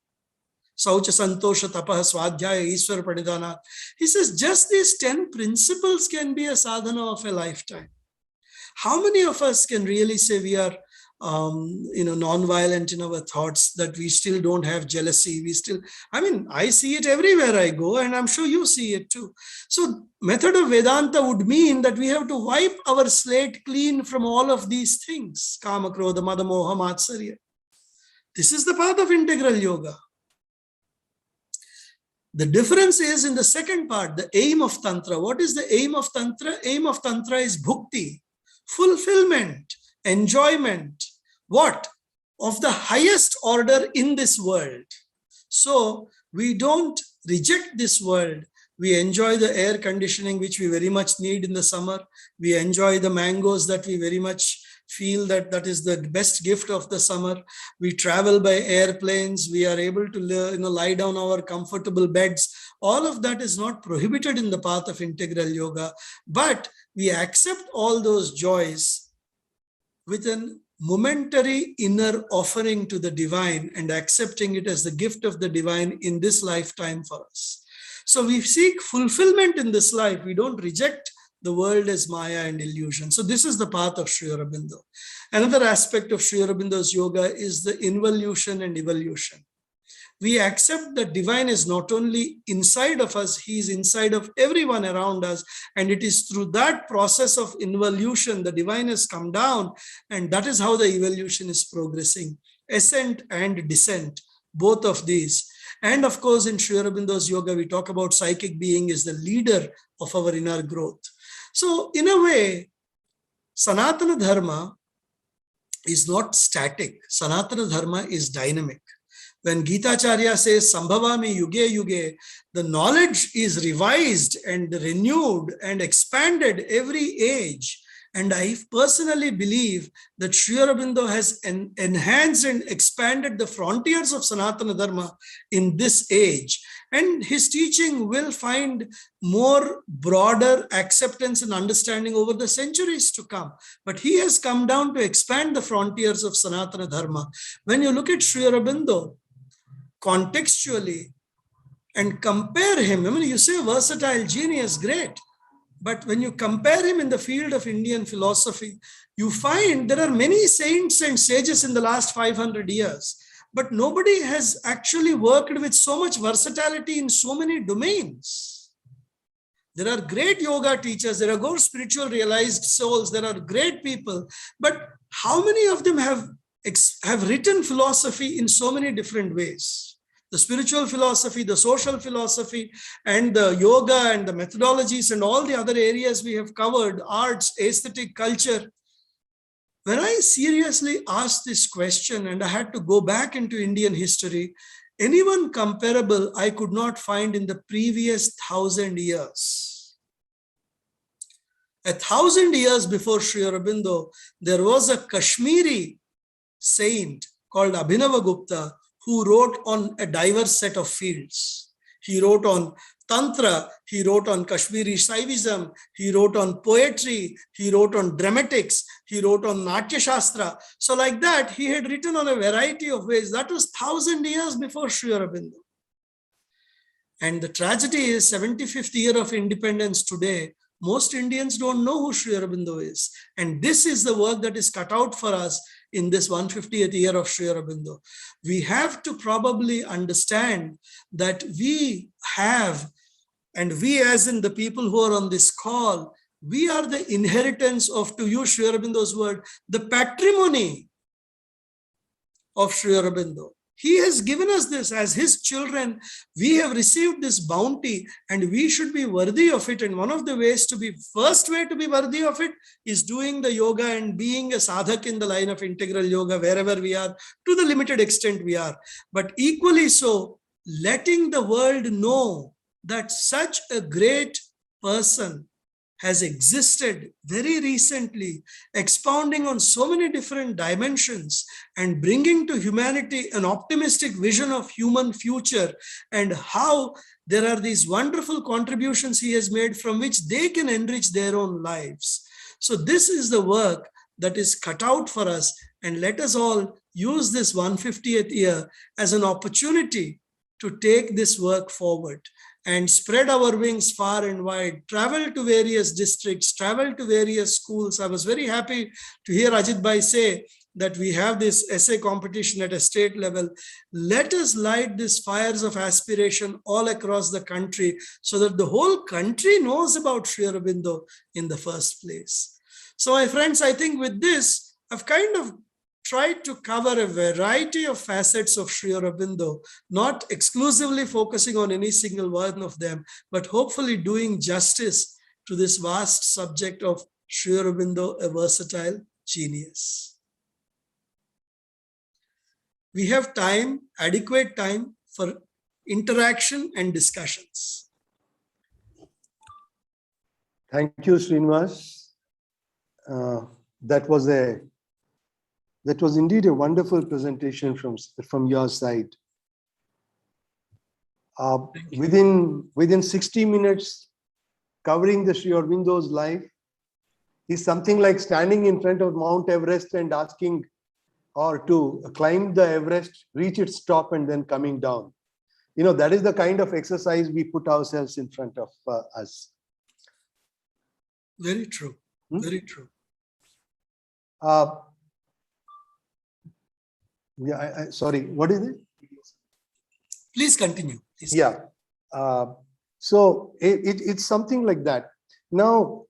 Saucha Santosha Tapaha Swadhyaya Iswar Pranidhana. He says just these 10 principles can be a sadhana of a lifetime. How many of us can really say we are non-violent in our thoughts, that we still don't have jealousy? I see it everywhere I go, and I'm sure you see it too. So method of Vedanta would mean that we have to wipe our slate clean from all of these things. Kama, Krodha, Mada, Moha, Matsarya. This is the path of integral yoga. The difference is in the second part, the aim of Tantra. What is the aim of Tantra? Aim of Tantra is bhukti, fulfillment, enjoyment. What? Of the highest order in this world. So we don't reject this world. We enjoy the air conditioning, which we very much need in the summer. We enjoy the mangoes that we very much feel that is the best gift of the summer. We travel by airplanes. We are able to lie down our comfortable beds. All of that is not prohibited in the path of integral yoga, but we accept all those joys with a momentary inner offering to the divine and accepting it as the gift of the divine in this lifetime for us. So we seek fulfillment in this life. We don't reject the world as Maya and illusion. So this is the path of Sri Aurobindo. Another aspect of Sri Aurobindo's yoga is the involution and evolution. We accept that divine is not only inside of us, he is inside of everyone around us. And it is through that process of involution, the divine has come down, and that is how the evolution is progressing. Ascent and descent, both of these. And of course, in Sri Aurobindo's yoga, we talk about psychic being is the leader of our inner growth. So in a way, Sanatana Dharma is not static. Sanatana Dharma is dynamic. When Gita Acharya says, Sambhavami Yuge Yuge, the knowledge is revised and renewed and expanded every age. And I personally believe that Sri Aurobindo has enhanced and expanded the frontiers of Sanatana Dharma in this age. And his teaching will find more broader acceptance and understanding over the centuries to come. But he has come down to expand the frontiers of Sanatana Dharma. When you look at Sri Aurobindo contextually and compare him, you say versatile genius, great. But when you compare him in the field of Indian philosophy, you find there are many saints and sages in the last 500 years. But nobody has actually worked with so much versatility in so many domains. There are great yoga teachers, there are good spiritual realized souls, there are great people. But how many of them have have written philosophy in so many different ways. The spiritual philosophy, the social philosophy, and the yoga and the methodologies and all the other areas we have covered, arts, aesthetic, culture. When I seriously asked this question and I had to go back into Indian history, anyone comparable I could not find in the previous 1,000 years. 1,000 years before Sri Aurobindo, there was a Kashmiri saint called Abhinavagupta who wrote on a diverse set of fields. He wrote on Tantra, he wrote on Kashmiri Saivism, he wrote on poetry, he wrote on dramatics, he wrote on Natya Shastra. So like that, he had written on a variety of ways. That was 1,000 years before Sri Aurobindo. And the tragedy is 75th year of independence today, most Indians don't know who Sri Aurobindo is. And this is the work that is cut out for us in this 150th year of Sri Aurobindo. We have to probably understand that we have, and we as in the people who are on this call, we are the inheritance of, to use Sri Aurobindo's word, the patrimony of Sri Aurobindo. He has given us this as his children. We have received this bounty and we should be worthy of it. And one of the ways to be, first way to be worthy of it is doing the yoga and being a sadhak in the line of integral yoga, wherever we are, to the limited extent we are. But equally so, letting the world know that such a great person has existed very recently, expounding on so many different dimensions and bringing to humanity an optimistic vision of human future and how there are these wonderful contributions he has made from which they can enrich their own lives. So this is the work that is cut out for us, and let us all use this 150th year as an opportunity to take this work forward and spread our wings far and wide, travel to various districts, travel to various schools. I was very happy to hear Ajit Bhai say that we have this essay competition at a state level. Let us light these fires of aspiration all across the country so that the whole country knows about Sri Aurobindo in the first place. So my friends, I think with this, I've kind of tried to cover a variety of facets of Sri Aurobindo, not exclusively focusing on any single one of them, but hopefully doing justice to this vast subject of Sri Aurobindo, a versatile genius. We have time, adequate time for interaction and discussions. Thank you, Srinivas. That was indeed a wonderful presentation from your side. Within 60 minutes, covering the Sri Aurobindo's life is something like standing in front of Mount Everest and asking, or to climb the Everest, reach its top and then coming down. You know, that is the kind of exercise we put ourselves in front of us. Very true, very true. Yeah, sorry, what is it? Please continue. Please. Yeah. So it's something like that. Now,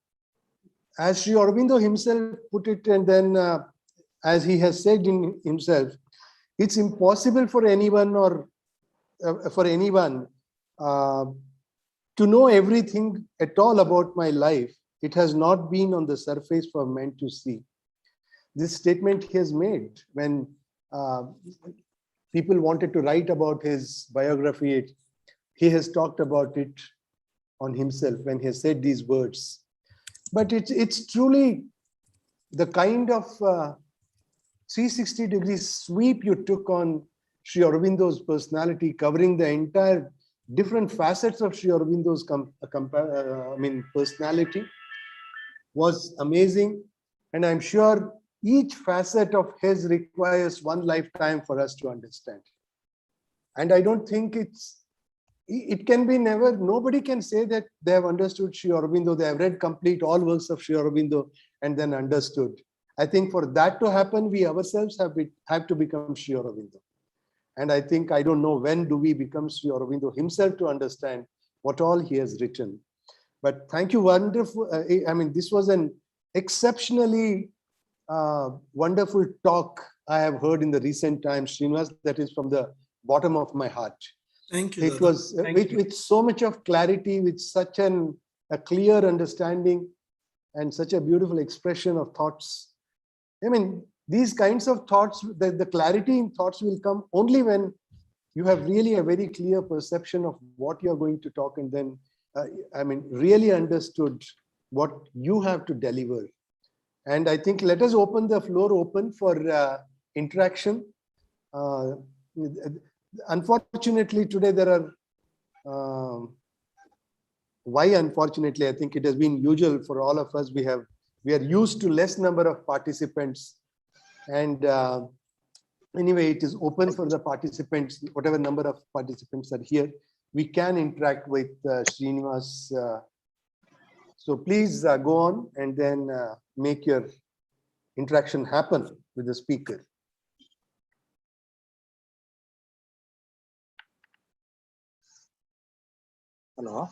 as Sri Aurobindo himself put it, and then as he has said in himself, it's impossible for anyone to know everything at all about my life. It has not been on the surface for men to see. This statement he has made when people wanted to write about his biography, he has talked about it on himself when he has said these words. But it's truly the kind of 360-degree sweep you took on Sri Aurobindo's personality, covering the entire different facets of Sri Aurobindo's personality, was amazing. And I'm sure each facet of his requires one lifetime for us to understand. And I don't think it can be never, nobody can say that they have understood Sri Aurobindo, they have read complete all works of Sri Aurobindo and then understood. I think for that to happen, we ourselves have to become Sri Aurobindo. And I think, I don't know when do we become Sri Aurobindo himself to understand what all he has written. But thank you, wonderful. This was an exceptionally wonderful talk I have heard in the recent times, Srinivas. That is from the bottom of my heart. Thank you. It Dada. was with so much of clarity, with such a clear understanding, and such a beautiful expression of thoughts. I mean, these kinds of thoughts, the clarity in thoughts will come only when you have really a very clear perception of what you're going to talk, and then, really understood what you have to deliver. And I think let us open the floor open for interaction. Unfortunately, today there are, why unfortunately, I think it has been usual for all of us. We are used to less number of participants. And anyway, it is open for the participants, whatever number of participants are here. We can interact with Srinivas. So please go on and then make your interaction happen with the speaker. Hello.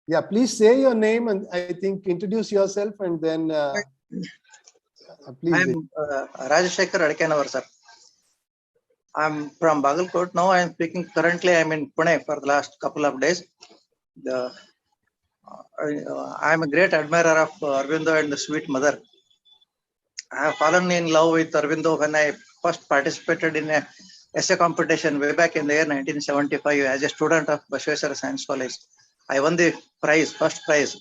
Yeah, please say your name and I think introduce yourself, and then please. I'm Rajashekar Adkanavar, sir. I'm from Bagalkot. Now I'm speaking. Currently, I'm in Pune for the last couple of days. I'm a great admirer of Aurobindo and the Sweet Mother. I have fallen in love with Aurobindo when I first participated in a essay competition way back in the year 1975 as a student of Bashveshwara Science College. I won the prize, first prize.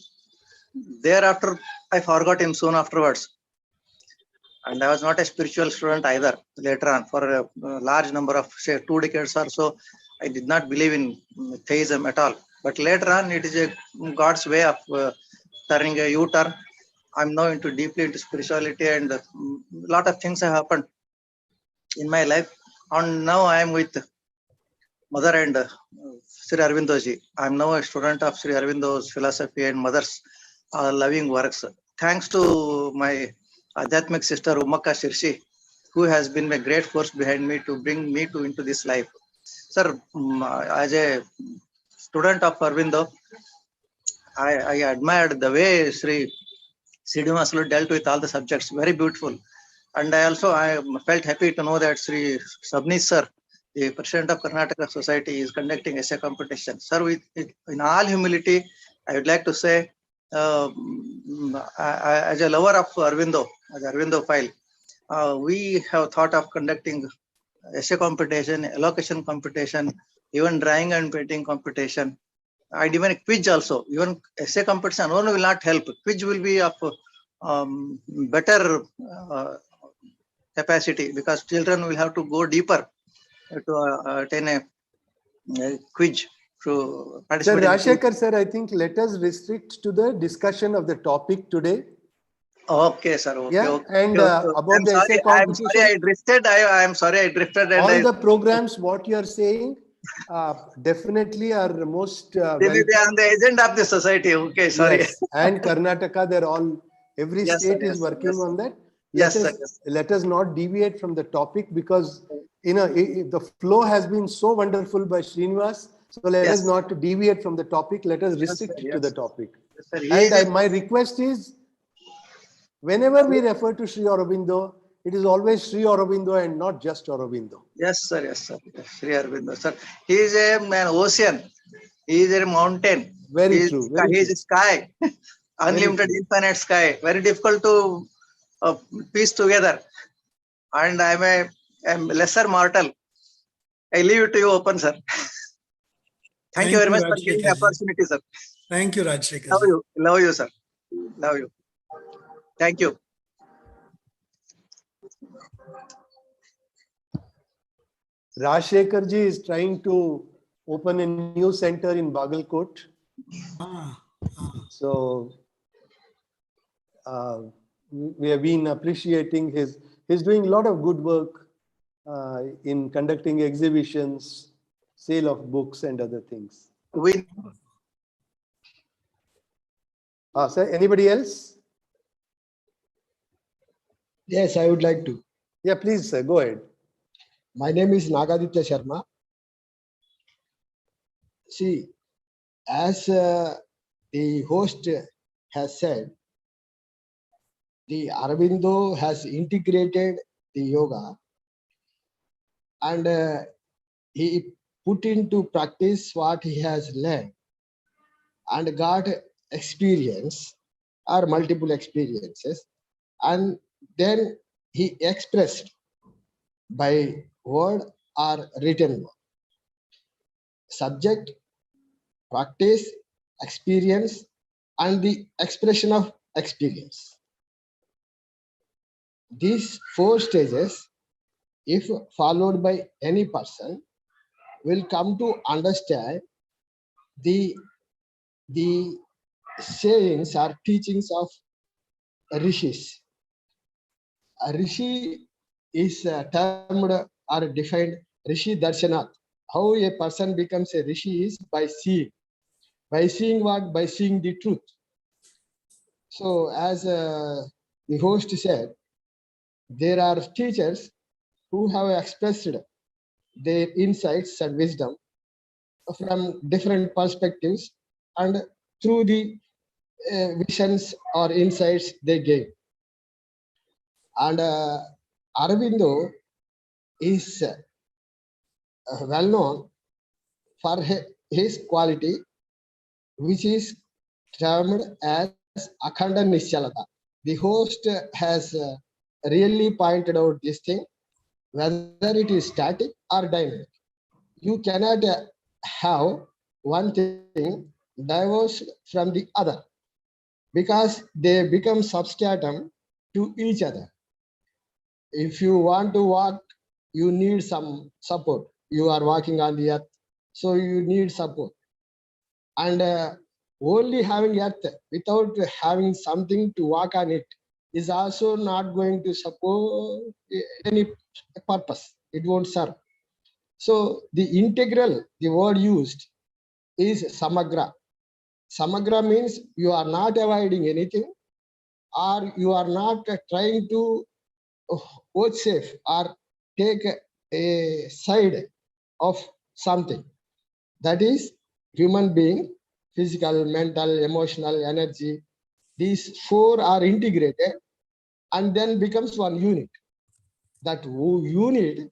Thereafter, I forgot him soon afterwards. And I was not a spiritual student either later on. For a large number of, say, 2 decades or so, I did not believe in theism at all. But later on, it is a God's way of turning a U-turn. I'm now deeply into spirituality, and a lot of things have happened in my life. And now I am with Mother and Sri Aurobindo ji. I'm now a student of Sri Aurobindo's philosophy and Mother's loving works. Thanks to my Adhyatmic sister Umaka Shirshi, who has been a great force behind me to bring me into this life. Sir, as a student of Aurobindo, I admired the way Sri Srinivas dealt with all the subjects, very beautiful. And I felt happy to know that Sri Sabnis sir, the president of Karnataka Society, is conducting essay competition. Sir, in all humility, I would like to say, as a lover of Aurobindo, as Aurobindo-phile, we have thought of conducting essay competition, elocution competition, even drawing and painting competition, and even a quiz also. Even essay competition alone will not help. Quiz will be of better capacity, because children will have to go deeper to attain a quiz to participate. Sir Rajashekar sir, I think let us restrict to the discussion of the topic today. Okay, sir. Okay, yeah, okay, and okay. about the essay competition. I'm sorry I drifted. And all the programs, what you are saying, definitely are most they may be on the agenda of the society. Okay, sorry. Yes, and Karnataka, they're all, every Yes, state sir, is working on that. Let us not deviate from the topic, because the flow has been so wonderful by Srinivas. So let us not deviate from the topic. Let us restrict to the topic. Yes, sir. And my request is, whenever we refer to Sri Aurobindo, it is always Sri Aurobindo and not just Aurobindo. Yes, sir. Yes, sir. Sri Aurobindo, sir. He is an ocean. He is a mountain. Very true. He is a sky. Unlimited, infinite sky. Very difficult to piece together. And I'm a lesser mortal. I leave it to you open, sir. Thank you very much for giving the opportunity, sir. Thank you, Rajashekar. Love you, sir. Love you. Thank you. Rajashekar ji is trying to open a new center in Bagalkot. So we have been appreciating he's doing a lot of good work in conducting exhibitions, sale of books and other things. Sir, anybody else? Yes, I would like to. Yeah, please, sir, go ahead. My name is Nagaditya Sharma. See, as the host has said, the Aurobindo has integrated the yoga, and he put into practice what he has learned and got experience or multiple experiences, and then he expressed by word or written word. Subject, practice, experience, and the expression of experience. These 4 stages, if followed by any person, will come to understand the sayings or teachings of rishis. A rishi is termed or defined rishi darshanat. How a person becomes a rishi is by seeing. By seeing what? By seeing the truth. So as the host said, there are teachers who have expressed their insights and wisdom from different perspectives and through the visions or insights they gave. And Aurobindo is well known for his quality, which is termed as Akhanda Nischalata. The host has really pointed out this thing, whether it is static or dynamic. You cannot have one thing divorced from the other because they become substratum to each other. If you want to walk, you need some support. You are walking on the earth, so you need support. And only having earth without having something to walk on it is also not going to support any purpose. It won't serve. So the integral, the word used is samagra. Samagra means you are not avoiding anything, or you are not trying to vouchsafe or take a side of something. That is human being, physical, mental, emotional, energy. These 4 are integrated and then becomes one unit. That unit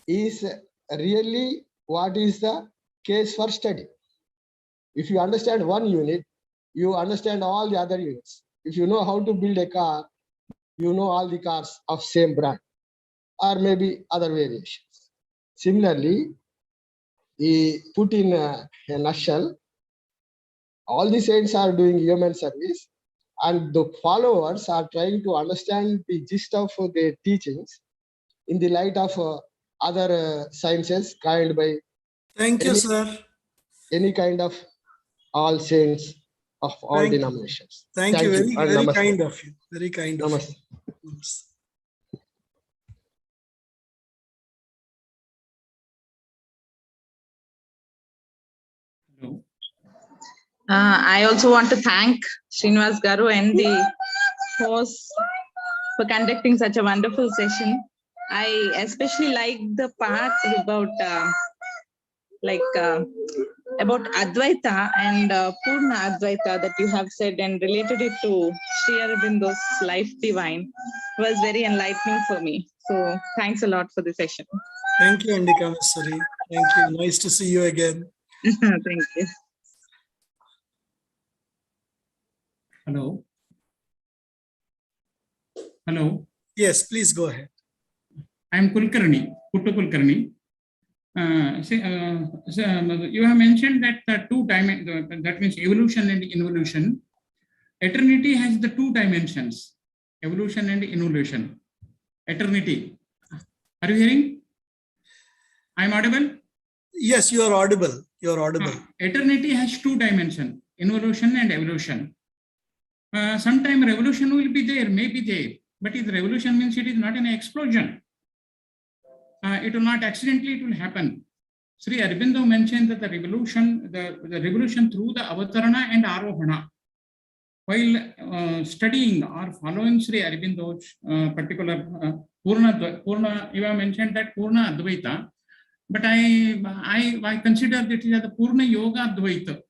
is really what is the case for study. If you understand one unit, you understand all the other units. If you know how to build a car, you know all the cars of same brand or maybe other variations. Similarly, he put in a nutshell, all the saints are doing human service and the followers are trying to understand the gist of their teachings in the light of other sciences carried by Thank you, sir. any kind of all saints of all denominations. Thank you. Very, and very namaste. kind of you. Very kind of Namaste. you. Namaste. I also want to thank Srinivas Garu and the host for conducting such a wonderful session. I especially like the part about Advaita and Purna Advaita that you have said and related it to Sri Aurobindo's life divine. It was very enlightening for me. So thanks a lot for the session. Thank you, Andika Masuri. Thank you. Nice to see you again. Thank you. Hello. Hello. Yes, please go ahead. I am Kulkarni, Puttu Kulkarni. You have mentioned that the 2 dimensions, that means evolution and involution. Eternity has the 2 dimensions, evolution and involution. Eternity. Are you hearing? I am audible? Yes, you are audible. You are audible. Eternity has 2 dimensions, involution and evolution. Sometime revolution will be there, may be there, but if the revolution means it is not an explosion. It will not accidentally, it will happen. Sri Aurobindo mentioned that the revolution through the avatarana and arohana. While studying or following Sri Aurobindo's particular Purna, you have mentioned that Purna Advaita, but I consider that it is the Purna Yoga Advaita.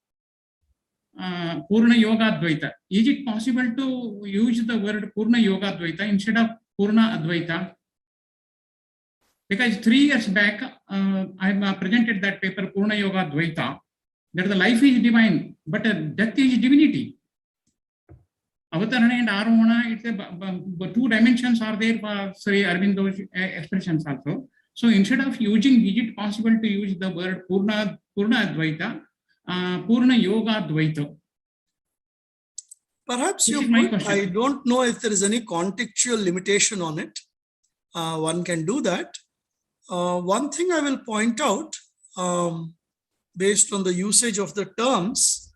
Purna Yoga Advaita. Is it possible to use the word Purna Yoga Advaita instead of Purna Advaita? Because 3 years back, I presented that paper, Purna Yoga Dvaita, that the life is divine, but death is divinity. Avatarana and Arohana, it's two dimensions are there for Sri Aurobindo's expressions also. So instead of using, is it possible to use the word Purna Advaita, Purna Yoga Dvaita? Perhaps This your is my point, question. I don't know if there is any contextual limitation on it. One can do that. One thing I will point out, based on the usage of the terms,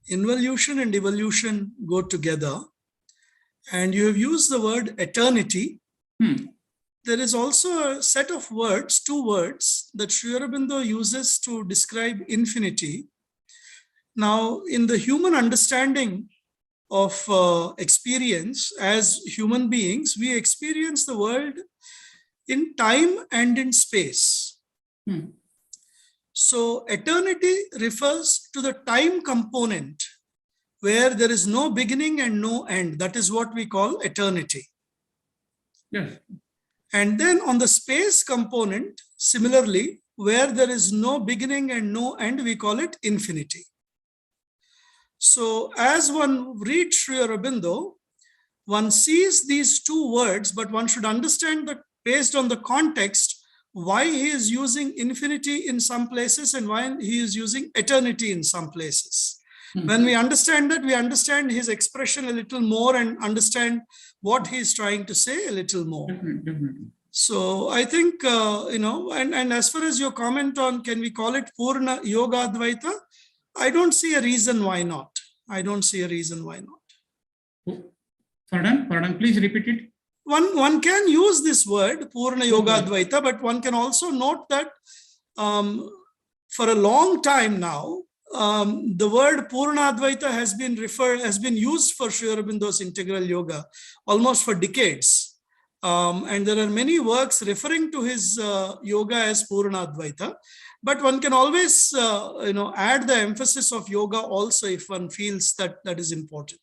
involution and evolution go together. And you have used the word eternity. There is also a set of words, 2 words, that Sri Aurobindo uses to describe infinity. Now, in the human understanding of experience, as human beings, we experience the world in time and in space. So eternity refers to the time component where there is no beginning and no end. That is what we call eternity. Yes. And then on the space component, similarly, where there is no beginning and no end, we call it infinity. So as one reads Sri Aurobindo, one sees these 2 words, but one should understand that based on the context, why he is using infinity in some places and why he is using eternity in some places. When we understand that, we understand his expression a little more and understand what he is trying to say a little more. Definitely. So I think, and as far as your comment on, can we call it Purna Yoga Advaita? I don't see a reason why not. I don't see a reason why not. Pardon, please repeat it. One can use this word, Purna Yoga Advaita, but one can also note that for a long time now, the word Purna Advaita has been used for Sri Aurobindo's integral yoga almost for decades. And there are many works referring to his yoga as Purna Advaita. But one can always, add the emphasis of yoga also if one feels that is important.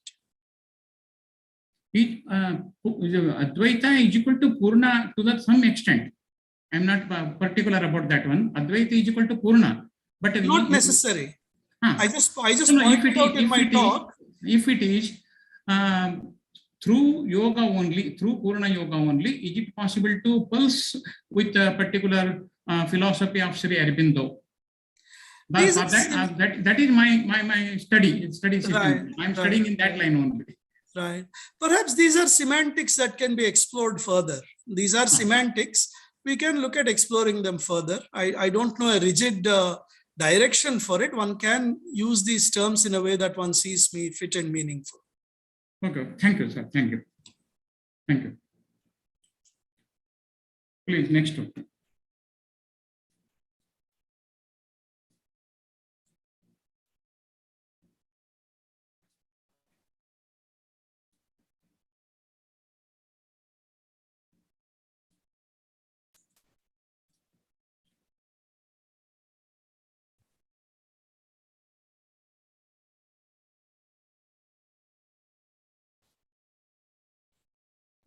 Advaita is equal to Purna to some extent. I'm not particular about that one. Advaita is equal to Purna, but not necessary. I just pointed out in my talk. If it is through yoga only, through Purna Yoga only, is it possible to pulse with a particular philosophy of Sri Aurobindo? That is my study system. Right, I'm studying in that line only. Right. Perhaps these are semantics that can be explored further. These are semantics. We can look at exploring them further. I don't know a rigid direction for it. One can use these terms in a way that one sees fit and meaningful. Okay. Thank you, sir. Thank you. Thank you. Please, next one.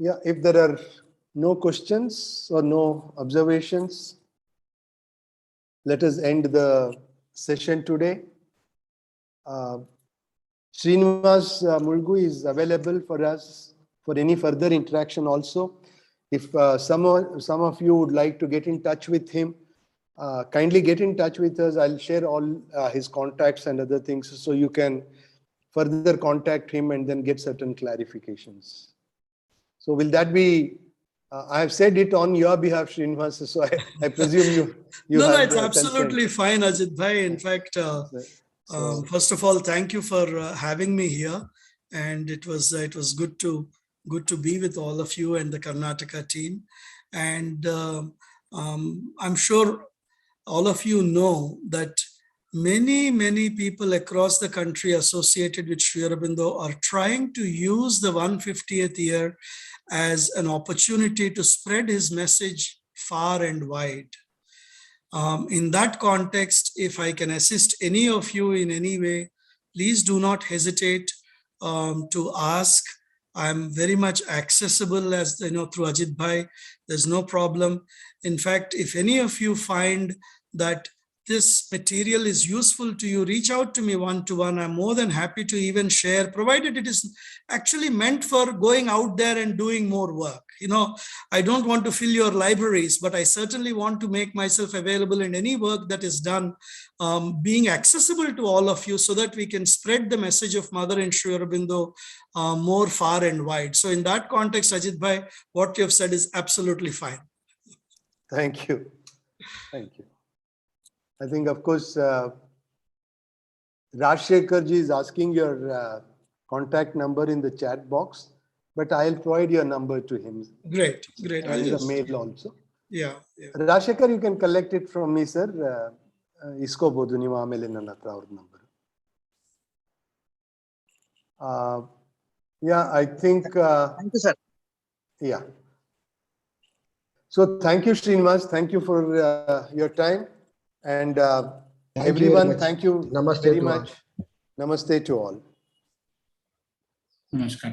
Yeah, if there are no questions or no observations, let us end the session today. Srinivas Mulugu is available for us for any further interaction also. If some of you would like to get in touch with him, kindly get in touch with us. I'll share all his contacts and other things so you can further contact him and then get certain clarifications. So will that be, I have said it on your behalf, Srinivas, so I presume you No, have it's absolutely fine, Ajit Bhai. In fact, first of all, thank you for having me here. And it was good to be with all of you and the Karnataka team. And I'm sure all of you know that many people across the country associated with Sri Aurobindo are trying to use the 150th year as an opportunity to spread his message far and wide. In that context, if I can assist any of you in any way, please do not hesitate to ask. I'm very much accessible, as you know, through Ajit Bhai. There's no problem. In fact, if any of you find that this material is useful to you, reach out to me one-to-one. I'm more than happy to even share, provided it is actually meant for going out there and doing more work. You know, I don't want to fill your libraries, but I certainly want to make myself available in any work that is done, being accessible to all of you, so that we can spread the message of Mother and Sri Aurobindo more far and wide. So in that context, Ajit Bhai, what you have said is absolutely fine. Thank you. Thank you. I think, of course, Rajshekhar ji is asking your contact number in the chat box, but I'll provide your number to him. Great, great. And the mail also. Yeah. Rajshekhar, you can collect it from me, sir. Isko bodu ನೀವು ಆಮೇಲೆ ನನ್ನ ಹತ್ರ ಅವ್ರ number. Yeah, I think. Thank you, sir. Yeah. So thank you, Srinivas. Thank you for your time. And everyone, thank you Namaste very to all. much. Namaste to all. Namaskar.